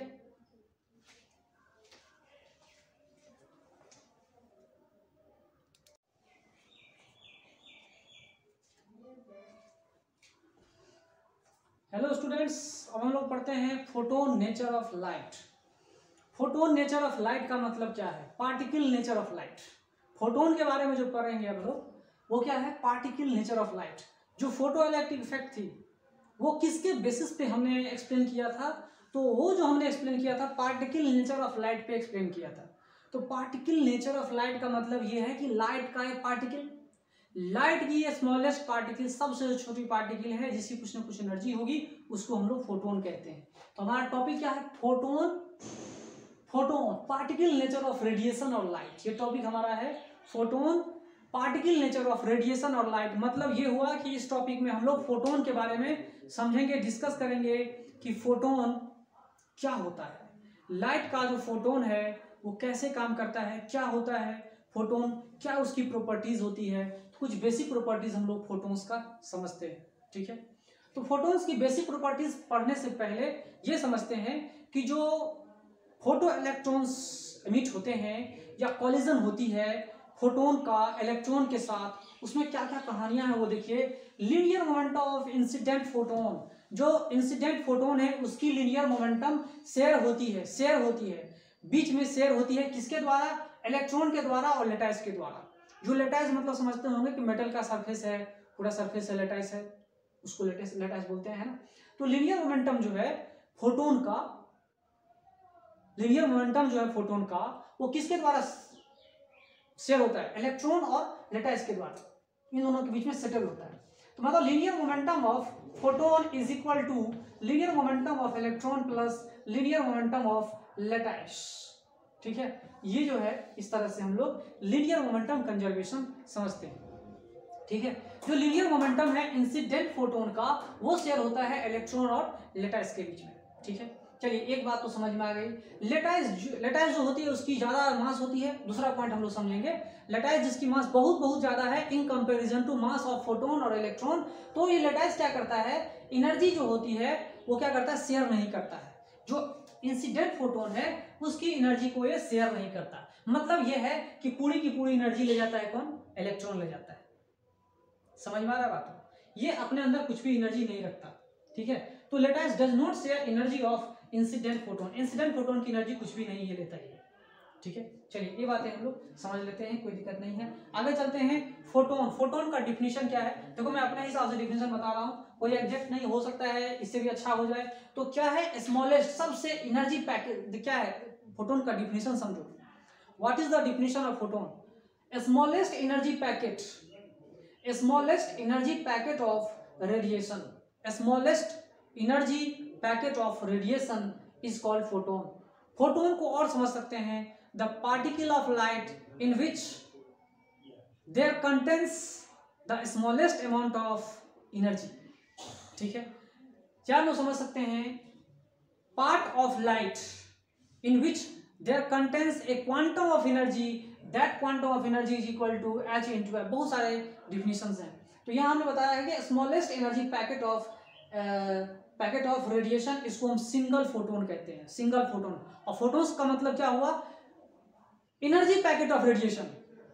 S1: हेलो स्टूडेंट्स, अब हम लोग पढ़ते हैं photon nature of light. Photon nature of light का मतलब क्या है, particle nature of light. Photon के बारे में जो पढ़ेंगे हम लोग, वो क्या है, पार्टिकल नेचर ऑफ लाइट। जो फोटो इलेक्ट्रिक इफेक्ट थी, वो किसके बेसिस पे हमने एक्सप्लेन किया था, तो वो जो हमने एक्सप्लेन किया था, पार्टिकल नेचर ऑफ लाइट पे एक्सप्लेन किया था। तो पार्टिकल नेचर ऑफ लाइट का मतलब ये है कि लाइट का एक पार्टिकल, लाइट की स्मॉलेस्ट पार्टिकल, सबसे छोटी पार्टिकल है जिसकी कुछ ना कुछ एनर्जी होगी, उसको हम लोग फोटोन कहते हैं। तो हमारा टॉपिक क्या है, photon particle nature of radiation और लाइट। ये टॉपिक हमारा है, photon particle nature of radiation और लाइट। मतलब ये हुआ कि इस टॉपिक में हम लोग फोटोन के बारे में समझेंगे, डिस्कस करेंगे कि फोटोन क्या होता है, लाइट का जो फोटोन है वो कैसे काम करता है, क्या होता है फोटोन, क्या उसकी प्रॉपर्टीज होती है। कुछ बेसिक प्रॉपर्टीज हम लोग फोटोन्स का समझते हैं। ठीक है, तो फोटोन्स की बेसिक प्रॉपर्टीज पढ़ने से पहले ये समझते हैं कि जो फोटो इलेक्ट्रॉन्स इमिट होते हैं या कॉलिजन होती है फोटोन का इलेक्ट्रॉन के साथ, उसमें क्या क्या कहानियां हैं वो देखिए। Linear momentum of incident photon, जो इंसिडेंट फोटोन है उसकी लीनियर मोमेंटम शेयर होती है, बीच में शेयर होती है, किसके द्वारा, इलेक्ट्रॉन के द्वारा और लेटाइस के द्वारा। जो लेटाइस मतलब समझते होंगे कि मेटल का सरफेस है, पूरा सरफेस है, लेटाइस है, उसको लेटाइस बोलते हैं ना। तो लीनियर मोमेंटम जो है फोटोन का, वो किसके द्वारा शेयर होता है, इलेक्ट्रॉन और लेटाइस के द्वारा, इन दोनों के बीच में सेटल होता है। तो मतलब linear momentum of photon is equal to linear momentum of electron plus linear momentum of lattice. ठीक है, ये जो है इस तरह से हम लोग लीनियर मोमेंटम कंजर्वेशन समझते हैं। ठीक है। जो लीनियर मोमेंटम है इंसिडेंट फोटोन का वो शेयर होता है इलेक्ट्रॉन और लेटाइस के बीच में, ठीक है। चलिए एक बात तो समझ में आ गई, लेटाइस जो होती है उसकी ज्यादा मास होती है। दूसरा पॉइंट हम लोग समझेंगे, लेटाइस जिसकी मास बहुत ज्यादा है in comparison to mass of photon और इलेक्ट्रॉन, तो ये लेटाइस क्या करता है, एनर्जी जो होती है वो क्या करता है, शेयर नहीं करता है। जो इंसिडेंट फोटोन है उसकी एनर्जी को ये शेयर नहीं करता, मतलब ये है कि पूरी की पूरी एनर्जी ले जाता है कौन, इलेक्ट्रॉन ले जाता है। समझ में आ रहा है बात, ये अपने अंदर कुछ भी एनर्जी नहीं रखता, ठीक है। तो lattice does not share energy of incident photon, incident photon की एनर्जी कुछ भी नहीं ये लेता है, ठीक है। चलिए ये बातें हम लोग समझ लेते हैं, कोई दिक्कत नहीं है। आगे चलते हैं, फोटोन, फोटोन का डिफिनीशन क्या है। देखो मैं अपने हिसाब से डिफिनीशन बता रहा हूँ, कोई एग्जैक्ट नहीं हो सकता है, इससे भी अच्छा हो जाए। तो क्या है, स्मॉलेस्ट सबसे एनर्जी पैकेट क्या है, फोटोन का डिफिनीशन समझो। What is the definition of photon, smallest energy packet, smallest energy packet of radiation, smallest energy packet of radiation is called photon. Photon को और समझ सकते हैं, the particle of light in which there contains the smallest amount of energy, ठीक है। क्या लोग समझ सकते हैं, part of light in which there contains a quantum of energy, that quantum of energy is equal to h into f। बहुत सारे definitions हैं। तो यहाँ हमने बताया है कि smallest energy packet of radiation, इसको हम सिंगल फोटोन कहते हैं, सिंगल फोटोन। और फोटोन्स का मतलब क्या हुआ, एनर्जी पैकेट ऑफ रेडिएशन,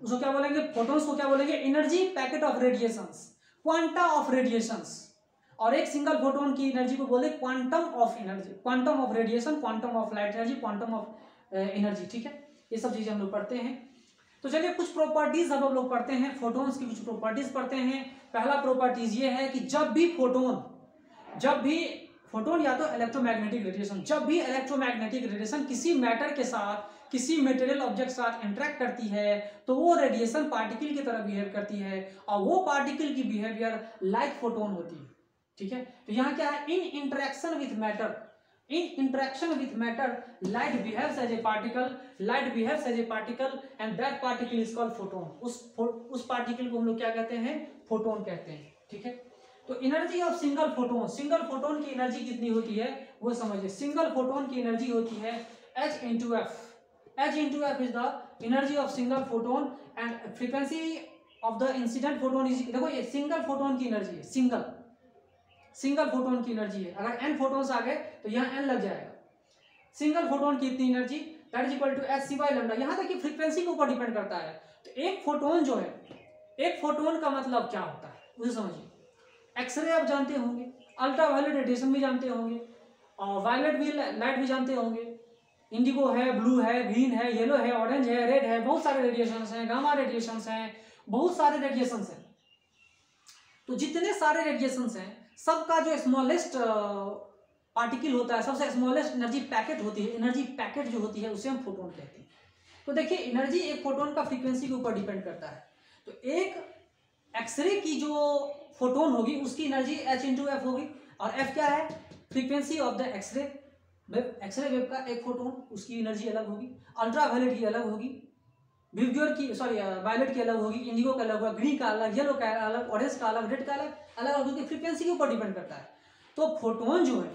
S1: उसको क्या बोलेंगे, फोटोन्स को क्या बोलेंगे, energy packet of radiations, quanta of radiations. और एक सिंगल फोटोन की एनर्जी को बोले quantum of energy, quantum of radiation, quantum of light energy, quantum of energy, ठीक है। ये सब चीजें हम लोग पढ़ते हैं। तो चलिए कुछ प्रॉपर्टीज अब हम लोग पढ़ते हैं, फोटोन्स की कुछ प्रॉपर्टीज पढ़ते हैं। पहला प्रॉपर्टीज ये है कि जब भी फोटोन या तो इलेक्ट्रोमैग्नेटिक रेडिएशन, जब भी इलेक्ट्रोमैग्नेटिक रेडिएशन किसी मैटर के साथ, किसी मटेरियल ऑब्जेक्ट के साथ इंटरेक्ट करती है तो वो रेडिएशन पार्टिकल की तरह बिहेव करती है, और वो पार्टिकल की बिहेवियर लाइक फोटोन होती है, ठीक है। तो यहाँ क्या है, in interaction with matter, in interaction with matter light behaves as a particle and that particle is called photon। उस पार्टिकल को हम लोग क्या कहते हैं, फोटोन कहते हैं, ठीक है। तो एनर्जी ऑफ सिंगल फोटोन की एनर्जी कितनी होती है वो समझिए। सिंगल फोटोन की एनर्जी होती है h into F is the energy of single photon and frequency of the incident photon is, देखो ये सिंगल फोटोन की एनर्जी है, सिंगल फोटोन की एनर्जी है। अगर n फोटोन्स आ गए तो यहाँ n लग जाएगा। सिंगल फोटोन की इतनी energy, that is equal to h by lambda. यहाँ तक कि फ्रीक्वेंसी के ऊपर डिपेंड करता है। तो एक फोटोन जो है, एक फोटोन का मतलब क्या होता है उसे समझिए। एक्सरे आप जानते होंगे, अल्ट्रावायलेट रेडिएशन भी जानते होंगे, और वायलेट भी लाइट भी जानते होंगे। इंडिगो है, ब्लू है, ग्रीन है, येलो है, ऑरेंज है, रेड है, बहुत सारे रेडिएशंस हैं, गामा रेडिएशंस हैं, बहुत सारे रेडिएशंस हैं। तो जितने सारे रेडिएशंस हैं सबका जो स्मॉलेस्ट पार्टिकल होता है, सबसे स्मॉलेस्ट एनर्जी पैकेट होती है, एनर्जी पैकेट जो होती है उसे हम फोटोन कहते हैं। तो देखिए एनर्जी एक फोटोन का फ्रीक्वेंसी के ऊपर डिपेंड करता है। तो एक एक्सरे की जो फोटोन होगी उसकी एनर्जी h इंटू एफ होगी, और f क्या है, frequency of the x ray wave का एक फोटोन, उसकी एनर्जी अलग होगी। अल्ट्रावायलेट की अलग होगी, वायलेट की अलग होगी, इंडिगो का अलग होगा, ग्रीन का अलग, येलो का अलग, ऑरेंज का अलग, रेड का अलग अलग होगी। फ्रीक्वेंसी के ऊपर डिपेंड करता है। तो फोटोन जो है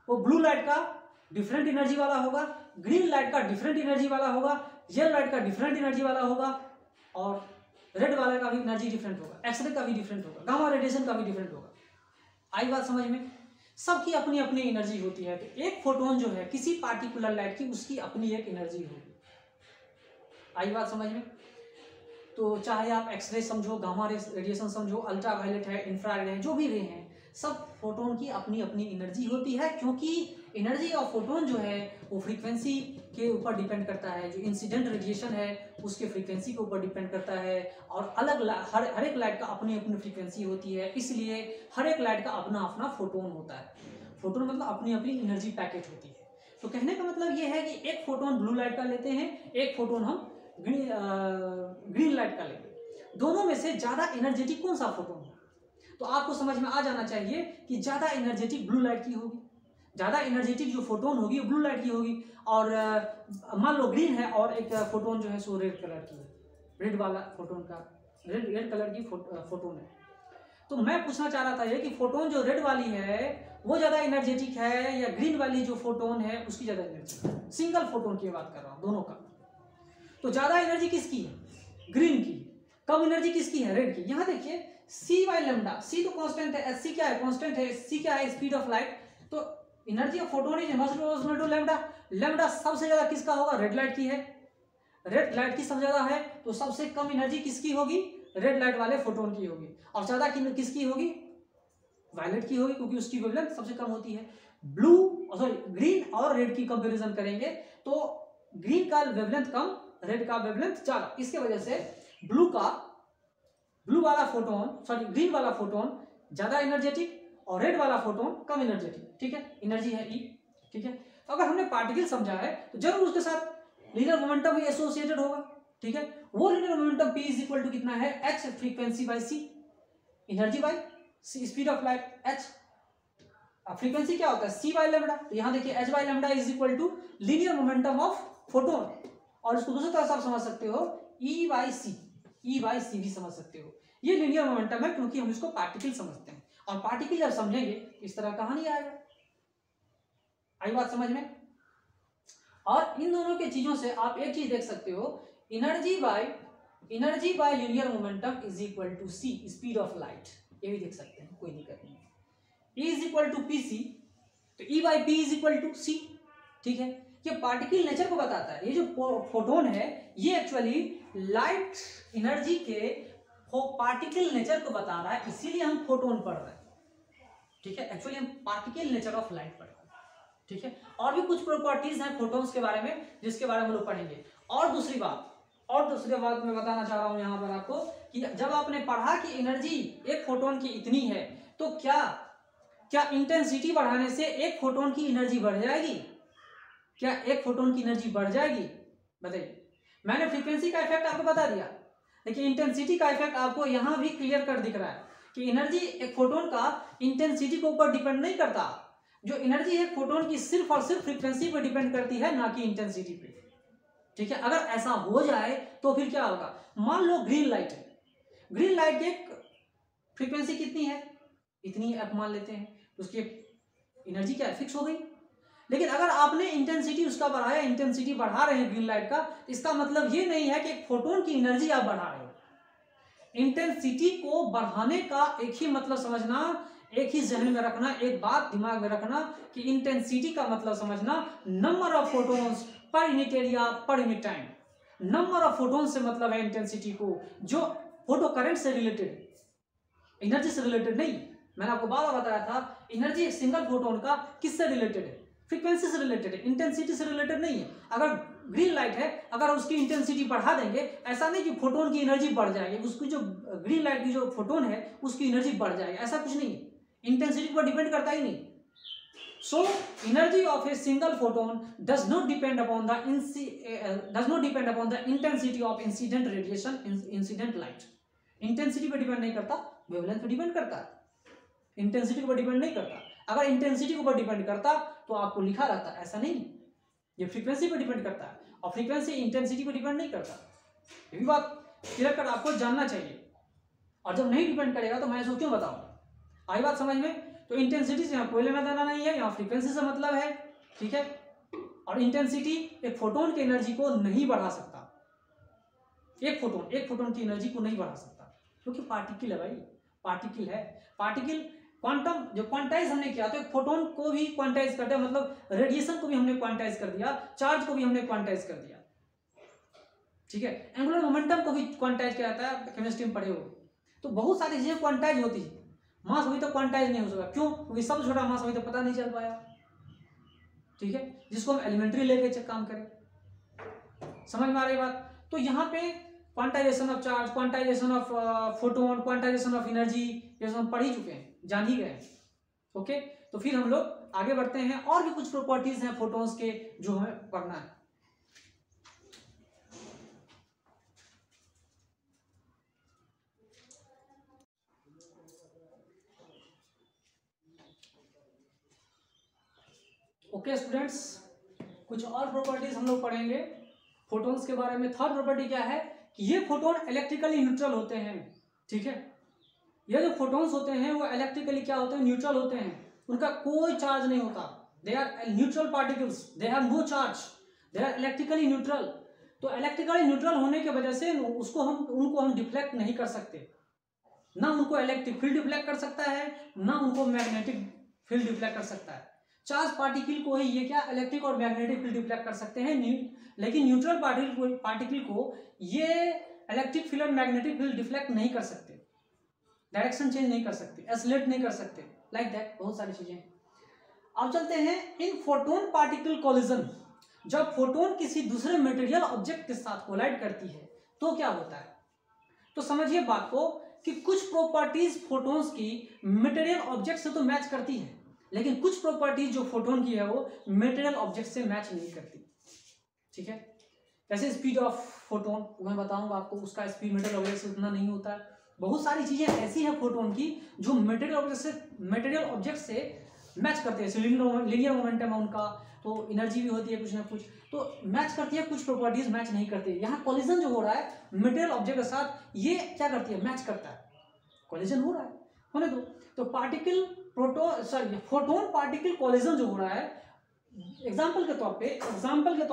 S1: वो ब्लू लाइट का डिफरेंट एनर्जी वाला होगा, ग्रीन लाइट का डिफरेंट एनर्जी वाला होगा, येलो लाइट का डिफरेंट एनर्जी वाला होगा, और रेड वाले का भी एनर्जी डिफरेंट होगा, एक्सरे का भी डिफरेंट होगा, गामा रेडिएशन का भी डिफरेंट होगा। आई बात समझ में, सबकी अपनी अपनी एनर्जी होती है। तो एक फोटोन जो है किसी पार्टिकुलर लाइट की, उसकी अपनी एक एनर्जी होगी। आई बात समझ में। तो चाहे आप एक्सरे समझो, गामा रेडिएशन समझो, अल्ट्रावायलेट है, इंफ्रारेड है, जो भी रे हैं, सब फोटोन की अपनी अपनी एनर्जी होती है, क्योंकि एनर्जी ऑफ फोटोन जो है वो फ्रीक्वेंसी के ऊपर डिपेंड करता है। जो इंसिडेंट रेडिएशन है उसके फ्रीक्वेंसी के ऊपर डिपेंड करता है, और अलग हर एक लाइट का अपनी अपनी फ्रीक्वेंसी होती है, इसलिए हर एक लाइट का अपना अपना फोटोन होता है। फोटोन मतलब अपनी अपनी एनर्जी पैकेट होती है। तो कहने का मतलब ये है कि एक फोटोन ब्लू लाइट का लेते हैं, एक फोटोन हम ग्रीन लाइट का लेंगे। दोनों में से ज्यादा एनर्जेटिक कौन सा फोटोन है? तो आपको समझ में आ जाना चाहिए कि ज्यादा एनर्जेटिक ब्लू लाइट की होगी, ज्यादा एनर्जेटिक जो फोटोन होगी वो ब्लू लाइट की होगी। और मान लो ग्रीन है और एक फोटोन जो है सो रेड कलर की है, रेड वाला फोटोन का रेड कलर की फोटोन है। तो मैं पूछना चाह रहा था ये कि फोटोन जो रेड वाली है वो ज्यादा एनर्जेटिक है या ग्रीन वाली जो फोटोन है उसकी ज्यादा एनर्जी? सिंगल फोटोन की बात कर रहा हूं, दोनों का। तो ज्यादा एनर्जी किसकी है? ग्रीन की। कम एनर्जी किसकी है? रेड की। यहां देखिए सी बाई लेमडा, सी तो कांस्टेंट है, सी क्या है? कांस्टेंट है। सी क्या है? Speed of light. तो energy of photon is equal to lambda. Lambda सबसे ज्यादा किसका होगा? रेड लाइट की है। रेड लाइट की सबसे ज्यादा है, तो सबसे कम एनर्जी किसकी होगी? रेड लाइट वाले फोटोन की होगी। और ज्यादा किसकी होगी? वायलेट की होगी, क्योंकि उसकी वेवलेंथ सबसे कम होती है। ब्लू सॉरी ग्रीन और रेड की कंपैरिजन करेंगे तो ग्रीन का वेवलेंथ कम, रेड का वेवलेंथ ज्यादा। इसके वजह से ब्लू वाला फोटोन सॉरी ग्रीन वाला फोटोन ज्यादा एनर्जेटिक और रेड वाला फोटोन कम एनर्जेटिक। ठीक है, एनर्जी है ई। ठीक है, तो अगर हमने पार्टिकल समझा है तो जरूर उसके साथ लीनियर मोमेंटम भी एसोसिएटेड होगा। ठीक है, वो linear momentum p is equal to कितना है? h frequency by c, energy by speed of light h। Frequency क्या होता है? c by lambda. तो यहां देखिए h by lambda is equal to linear momentum of photon, और इसको दूसरी तरह से आप समझ सकते हो e बाय c भी समझ सकते हो। ये लीनियर मोमेंटम है क्योंकि हम इसको पार्टिकल समझते हैं, और पार्टिकल जब समझेंगे इस तरह कहानी आएगा। आई बात समझ में? और इन दोनों के चीजों से आप एक चीज देख सकते हो, energy by linear momentum is equal to C, speed of light. ये भी देख सकते हैं, कोई दिक्कत नहीं है। E is equal to p c, तो E by p is equal to c. ठीक है, ये पार्टिकल नेचर को बताता है। ये जो फोटोन है ये एक्चुअली लाइट एनर्जी के पार्टिकल नेचर को बता रहा है, इसीलिए हम फोटोन पढ़ रहे हैं। ठीक है, एक्चुअली हम पार्टिकल नेचर ऑफ लाइट पढ़ रहे हैं। ठीक है, और भी कुछ प्रॉपर्टीज हैं फोटोन्स के बारे में जिसके बारे में हम लोग पढ़ेंगे। और दूसरी बात मैं बताना चाह रहा हूं यहां पर आपको कि जब आपने पढ़ा कि एनर्जी एक फोटोन की इतनी है, तो क्या इंटेंसिटी बढ़ाने से एक फोटोन की एनर्जी बढ़ जाएगी? क्या एक फोटोन की एनर्जी बढ़ जाएगी? बताइए। मैंने फ्रीक्वेंसी का इफेक्ट आपको बता दिया, लेकिन इंटेंसिटी का इफेक्ट आपको यहां भी क्लियर कर दिख रहा है कि एनर्जी एक फोटोन का इंटेंसिटी के ऊपर डिपेंड नहीं करता। जो एनर्जी है फोटोन की सिर्फ और सिर्फ फ्रीक्वेंसी पर डिपेंड करती है, ना कि इंटेंसिटी पे। ठीक है, अगर ऐसा हो जाए तो फिर क्या होगा? मान लो ग्रीन लाइट है, ग्रीन लाइट की फ्रीक्वेंसी कितनी है? इतनी आप मान लेते हैं, उसकी एनर्जी क्या है? फिक्स हो गई। लेकिन अगर आपने इंटेंसिटी उसका बढ़ाया, इंटेंसिटी बढ़ा रहे हैं ग्रीन लाइट का, इसका मतलब ये नहीं है कि एक फोटोन की एनर्जी आप बढ़ा रहे हो। इंटेंसिटी को बढ़ाने का एक ही मतलब समझना, एक ही जहन में रखना, एक बात दिमाग में रखना कि इंटेंसिटी का मतलब समझना number of photons per unit area per unit time. Number of photons से मतलब है इंटेंसिटी को, जो फोटो करंट से रिलेटेड, एनर्जी से रिलेटेड नहीं। मैंने आपको बार बार बताया था, एनर्जी एक सिंगल फोटोन का किससे रिलेटेड है? फ्रीक्वेंसी से रिलेटेड है, इंटेंसिटी से रिलेटेड नहीं है। अगर ग्रीन लाइट है, अगर उसकी इंटेंसिटी बढ़ा देंगे, ऐसा नहीं कि फोटोन की एनर्जी बढ़ जाएगी, उसकी जो ग्रीन लाइट की जो फोटोन है उसकी एनर्जी बढ़ जाएगी, ऐसा कुछ नहीं है। इंटेंसिटी पर डिपेंड करता ही नहीं। So energy of a single photon does not depend upon the intensity of incident radiation, incident light. Intensity पर डिपेंड नहीं करता, वेवलेंथ पर डिपेंड करता है। इंटेंसिटी पर डिपेंड नहीं करता। अगर इंटेंसिटी के ऊपर डिपेंड करता तो आपको लिखा रहता, ऐसा नहीं। ये फ्रीक्वेंसी पर डिपेंड करता है, और फ्रीक्वेंसी इंटेंसिटी पर डिपेंड नहीं करता। ये भी बात क्लियर कर आपको जानना चाहिए। और जब नहीं डिपेंड करेगा तो मैं इसको क्यों बताऊंगा? आई बात समझ में? तो इंटेंसिटी से यहाँ कोई लेना देना नहीं है, यहाँ फ्रीक्वेंसी से मतलब है। ठीक है, और इंटेंसिटी एक फोटोन की एनर्जी को नहीं बढ़ा सकता। एक फोटोन की एनर्जी को नहीं बढ़ा सकता, क्योंकि पार्टिकल है भाई, पार्टिकल है। पार्टिकल क्वांटम जो क्वांटाइज हमने किया, तो एक फोटोन को भी क्वांटाइज कर दिया, मतलब रेडिएशन को भी हमने क्वांटाइज कर दिया, चार्ज को भी हमने क्वांटाइज कर दिया। ठीक है, एंगुलर मोमेंटम को भी क्वांटाइज किया जाता है, केमिस्ट्री में पढ़े हो। तो बहुत सारी चीजें क्वांटाइज होती है। मास अभी तक क्वांटाइज नहीं हो सका, क्यों? क्योंकि सबसे छोटा मास अभी तक पता नहीं चल पाया। ठीक है, जिसको हम एलिमेंट्री लेके काम करें। समझ में आ रही बात? तो यहाँ पे quantization of charge, quantization of photon, quantization of energy, ये सब हम पढ़ ही चुके हैं, जान ही गए हैं। ओके, तो फिर हम लोग आगे बढ़ते हैं। और भी कुछ प्रॉपर्टीज हैं फोटोन्स के जो हमें पढ़ना है। ओके स्टूडेंट्स, कुछ और प्रॉपर्टीज हम लोग पढ़ेंगे फोटोन्स के बारे में। थर्ड प्रॉपर्टी क्या है कि ये फोटोन इलेक्ट्रिकली न्यूट्रल होते हैं, ठीक है। ये जो फोटोन्स होते हैं वो इलेक्ट्रिकली क्या होते हैं, न्यूट्रल होते हैं, उनका कोई चार्ज नहीं होता, they are neutral particles, they have no charge, they are electrically neutral. तो इलेक्ट्रिकली न्यूट्रल होने की वजह से उनको हम डिफ्लेक्ट नहीं कर सकते, ना उनको इलेक्ट्रिक फील्ड डिफ्लेक्ट कर सकता है, ना उनको मैग्नेटिक फील्ड डिफ्लेक्ट कर सकता है। चार्ज पार्टिकल को ही ये क्या इलेक्ट्रिक और मैग्नेटिक फील्ड डिफ्लेक्ट कर सकते हैं, लेकिन न्यूट्रल पार्टिकल को ये इलेक्ट्रिक फील्ड और मैग्नेटिक फील्ड डिफ्लेक्ट नहीं कर सकते, डायरेक्शन चेंज नहीं कर सकते, एसलेट नहीं कर सकते, लाइक दैट बहुत सारी चीजें। अब चलते हैं इन फोटोन पार्टिकल कोलिजन। जब फोटोन किसी दूसरे मटेरियल ऑब्जेक्ट के साथ कोलाइड करती है तो क्या होता है, तो समझिए बात को कि कुछ प्रॉपर्टीज फोटोन्स की मटेरियल ऑब्जेक्ट से तो मैच करती है, लेकिन कुछ प्रॉपर्टीज जो फोटोन की है वो मटेरियल ऑब्जेक्ट से मैच नहीं करती, ठीक है। जैसे स्पीड ऑफ फोटोन मैं बताऊंगा आपको, उसका स्पीड मटेरियल ऑब्जेक्ट से उतना नहीं होता है। बहुत सारी चीजें ऐसी है फोटोन की जो मटेरियल ऑब्जेक्ट से मैच करते हैं, लीनियर मोमेंटम है उनका, तो एनर्जी भी होती है कुछ ना कुछ, तो मैच करती है, कुछ प्रॉपर्टीज मैच नहीं करती है। यहाँ कोलिजन जो हो रहा है मटेरियल ऑब्जेक्ट के साथ, ये क्या करती है, मैच करता है, कोलिजन हो रहा है, होने दो। तो फोटोन पार्टिकल कोलिजन जो हो रहा है, एग्जाम्पल के तौर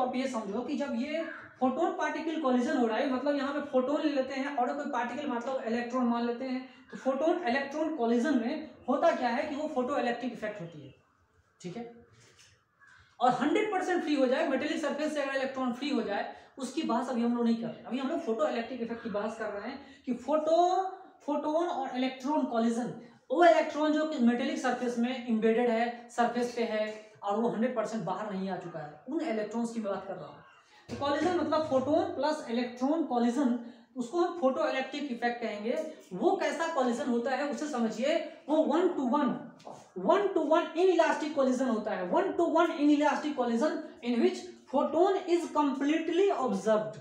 S1: पे ये समझो कि जब ये फोटोन पार्टिकल कोलिजन हो रहा है, मतलब यहाँ पे फोटोन ले लेते हैं और कोई पार्टिकल मतलब इलेक्ट्रॉन मान लेते हैं, तो फोटोन इलेक्ट्रॉन कोलिजन में होता क्या है कि वो फोटो इलेक्ट्रिक इफेक्ट होती है, ठीक है। और 100% फ्री हो जाए, मेटेलिक सरफेस से अगर इलेक्ट्रॉन फ्री हो जाए, उसकी बहस अभी हम लोग नहीं कर रहे हैं। अभी हम लोग फोटो इलेक्ट्रिक इफेक्ट की बहस कर रहे हैं कि फोटोन और इलेक्ट्रॉन कोलिजन, वो इलेक्ट्रॉन जो मेटेलिक सरफेस में इम्बेडेड है, सरफेस पे है और वो 100% बाहर नहीं आ चुका है, उन इलेक्ट्रॉन्स की बात कर रहा हूँ। तो कोलिजन मतलब फोटोन प्लस इलेक्ट्रॉन कोलिजन, उसको हम फोटो इलेक्ट्रिक इफेक्ट कहेंगे। वो कैसा कोलिजन होता है उसे समझिए, वो 1:1 इनइलास्टिक कोलिजन होता है, 1:1 inelastic collision in which photon is completely absorbed.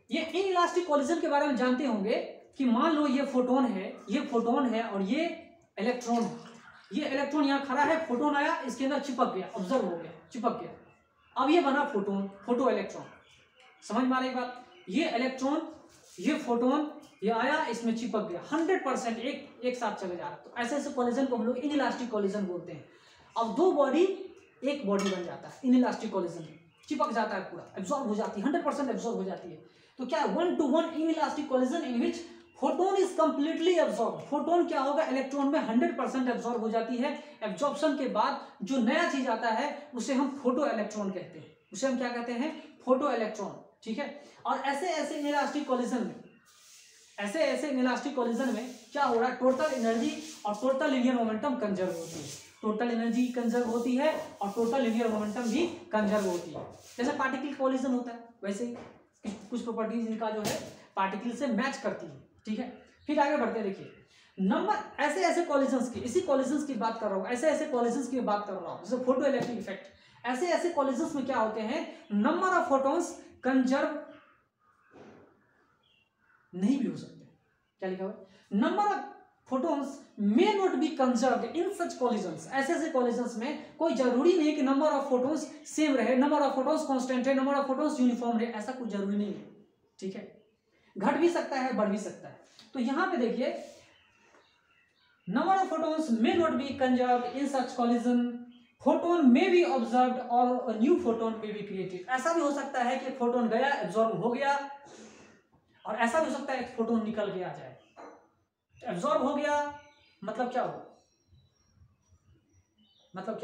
S1: ये इनइलास्टिक कोलिजन के बारे में जानते होंगे कि मान लो ये फोटोन है और ये इलेक्ट्रॉन है, ये इलेक्ट्रॉन यहाँ खड़ा है, फोटोन आया, इसके अंदर चिपक गया, ऑब्जर्व हो गया, चिपक गया, अब ये बना फोटो इलेक्ट्रॉन। समझ में आ रही बात, ये इलेक्ट्रॉन, ये फोटोन, ये आया, इसमें चिपक गया, 100% एक साथ चले जा रहा है। तो ऐसे कोलिजन को हम लोग इनइलास्टिक कोलिजन बोलते हैं। अब दो बॉडी एक बॉडी बन जाता है इनइलास्टिक कोलिजन में, चिपक जाता है, पूरा एब्जॉर्ब हो जाती है, 100% एब्जॉर्ब हो जाती है। तो क्या 1:1 inelastic collision in which photon is completely absorb. Photon क्या होगा, इलेक्ट्रॉन में 100% एब्जॉर्ब हो जाती है। एब्जॉर्प्शन के बाद जो नया चीज आता है उसे हम फोटो इलेक्ट्रॉन कहते हैं, उसे हम क्या कहते हैं, फोटो इलेक्ट्रॉन, ठीक है। और ऐसे इनइलास्टिक कोलिजन में क्या हो रहा है, टोटल एनर्जी और टोटल लीनियर मोमेंटम कंजर्व होती है, टोटल एनर्जी कंजर्व होती है और टोटल लीनियर मोमेंटम भी कंजर्व होती है। जैसे पार्टिकल कोलिजन होता है वैसे ही कुछ प्रॉपर्टीज इनका जो है पार्टिकल से मैच करती है, ठीक है। फिर आगे बढ़ते हैं, देखिए नंबर ऐसे कॉलिजन्स की, इसी कॉलिजन्स की बात कर रहा हूँ, ऐसे कॉलिजन्स की बात कर रहा हूँ, जैसे फोटो इलेक्ट्रिक इफेक्ट। ऐसे कॉलिजन्स में क्या होते हैं, नंबर ऑफ फोटॉन्स कंजर्व नहीं भी हो सकते। क्या लिखा हुआ है, number of photons may not be conserved in such collisions. ऐसे कॉलिजन्स में कोई जरूरी नहीं कि नंबर ऑफ फोटॉन्स सेम रहे, नंबर ऑफ फोटॉन्स कांस्टेंट है, नंबर ऑफ फोटॉन्स यूनिफॉर्म रहे, ऐसा कुछ जरूरी नहीं है, ठीक है। घट भी सकता है, बढ़ भी सकता है। तो यहां पे देखिए, number of photons may not be conserved in such collision, photon may be observed और new photon may be created. ऐसा भी हो सकता है कि फोटोन गया, एब्जॉर्ब हो गया, और ऐसा भी हो सकता है कि फोटोन निकल के आ जाए। एब्जॉर्ब हो गया मतलब क्या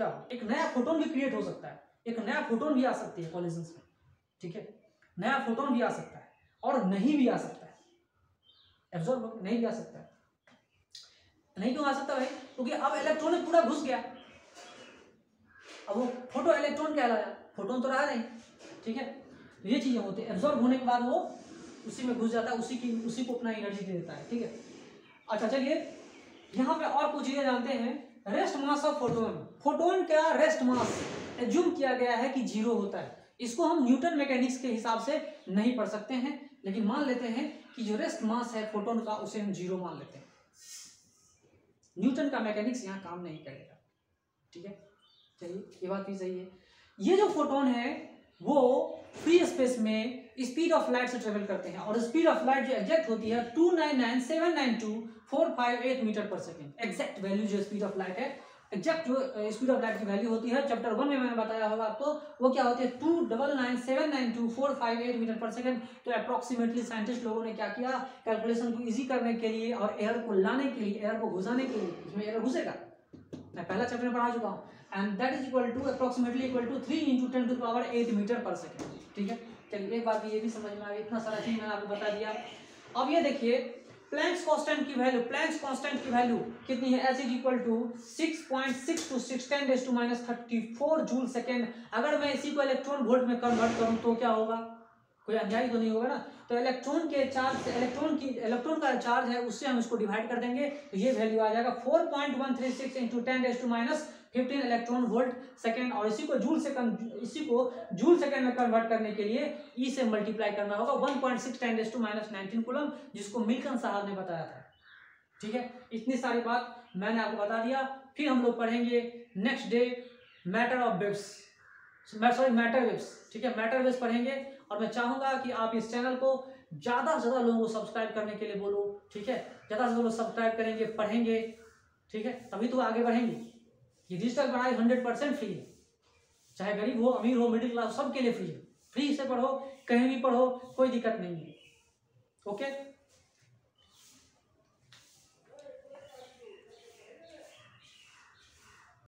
S1: हो, एक नया फोटोन भी क्रिएट हो सकता है, एक नया फोटोन भी आ सकती है कॉलिजन्स में, ठीक है। नया फोटोन भी आ सकता है और नहीं भी आ सकता है, एब्जॉर्ब नहीं भी आ सकता है। नहीं क्यों आ सकता भाई, क्योंकि अब इलेक्ट्रॉन पूरा घुस गया, अब वो फोटो इलेक्ट्रॉन कहलाया, फोटोन तो रहा नहीं, ठीक है। तो ये चीजें होती है, एब्जॉर्ब होने के बाद वो उसी में घुस जाता है, उसी को अपना एनर्जी दे देता है, ठीक है। अच्छा चलिए यहाँ पे और कुछ चीजें जानते हैं। Rest mass of photon, photon का रेस्ट मास एज्यूम किया गया है कि 0 होता है। इसको हम न्यूटन मैकेनिक्स के हिसाब से नहीं पढ़ सकते हैं, लेकिन मान लेते हैं कि जो रेस्ट मास है फोटोन का उसे हम 0 मान लेते हैं। न्यूटन का मैकेनिक्स यहाँ काम नहीं करेगा, ठीक है। चलिए ये बात भी सही है। ये जो फोटोन है वो फ्री स्पेस में स्पीड ऑफ लाइट से ट्रेवल करते हैं, और स्पीड ऑफ लाइट जो एग्जैक्ट होती है 299,792,458 मीटर पर सेकेंड। एग्जैक्ट वैल्यू जो स्पीड ऑफ लाइट है, एग्जैक्ट जो स्पीड ऑफ लाइट की वैल्यू होती है, चैप्टर 1 में मैंने बताया होगा आपको, वो क्या होती है 299,792,458 मीटर पर सेकेंड। तो अप्रोक्सीमेटली साइंटिस्ट लोगों ने क्या किया, कैलकुलेशन को इजी करने के लिए और एयर को लाने के लिए, एयर को घुसाने के लिए, इसमें एयर घुसेगा, मैं पहला चैप्टर में पढ़ा चुका हूँ, and that is equal to approximately equal to 3 × 10⁸ metre पर सेकेंड। ठीक है, चलिए एक बात ये भी समझ में आ गई, इतना सारा चीज मैंने आपको बता दिया। अब ये देखिए प्लैंक्स कांस्टेंट की वैल्यू, प्लैंक्स कांस्टेंट की वैल्यू कितनी है, H is equal to 6.626 10⁻34 joule second. अगर मैं इसी को इलेक्ट्रॉन वोल्ट में कन्वर्ट करूं तो क्या होगा, कोई अन्याय तो नहीं होगा ना। तो इलेक्ट्रॉन के चार्ज से इलेक्ट्रॉन का चार्ज है उससे हम इसको डिवाइड कर देंगे, तो ये वैल्यू आ जाएगा 4.136 × 10⁻15 इलेक्ट्रॉन वोल्ट सेकेंड। और इसी को जूल सेकेंड में कन्वर्ट करने के लिए ई से मल्टीप्लाई करना होगा 1.6 10⁻19 कूलम, जिसको मिल्टन साहब ने बताया था। ठीक है, इतनी सारी बात मैंने आपको बता दिया। फिर हम लोग पढ़ेंगे नेक्स्ट डे मैटर वेव्स। ठीक है, मैटर वेव्स पढ़ेंगे, और मैं चाहूंगा कि आप इस चैनल को ज़्यादा से ज़्यादा लोगों को सब्सक्राइब करने के लिए बोलो। ठीक है, ज़्यादा से ज़्यादा लोग सब्सक्राइब करेंगे, पढ़ेंगे, ठीक है, तभी तो आगे बढ़ेंगे। ये डिजिटल पढ़ाई 100% फ्री है, चाहे गरीब हो, अमीर हो, मिडिल क्लास, सबके लिए फ्री है। फ्री से पढ़ो, कहीं भी पढ़ो, कोई दिक्कत नहीं है। ओके।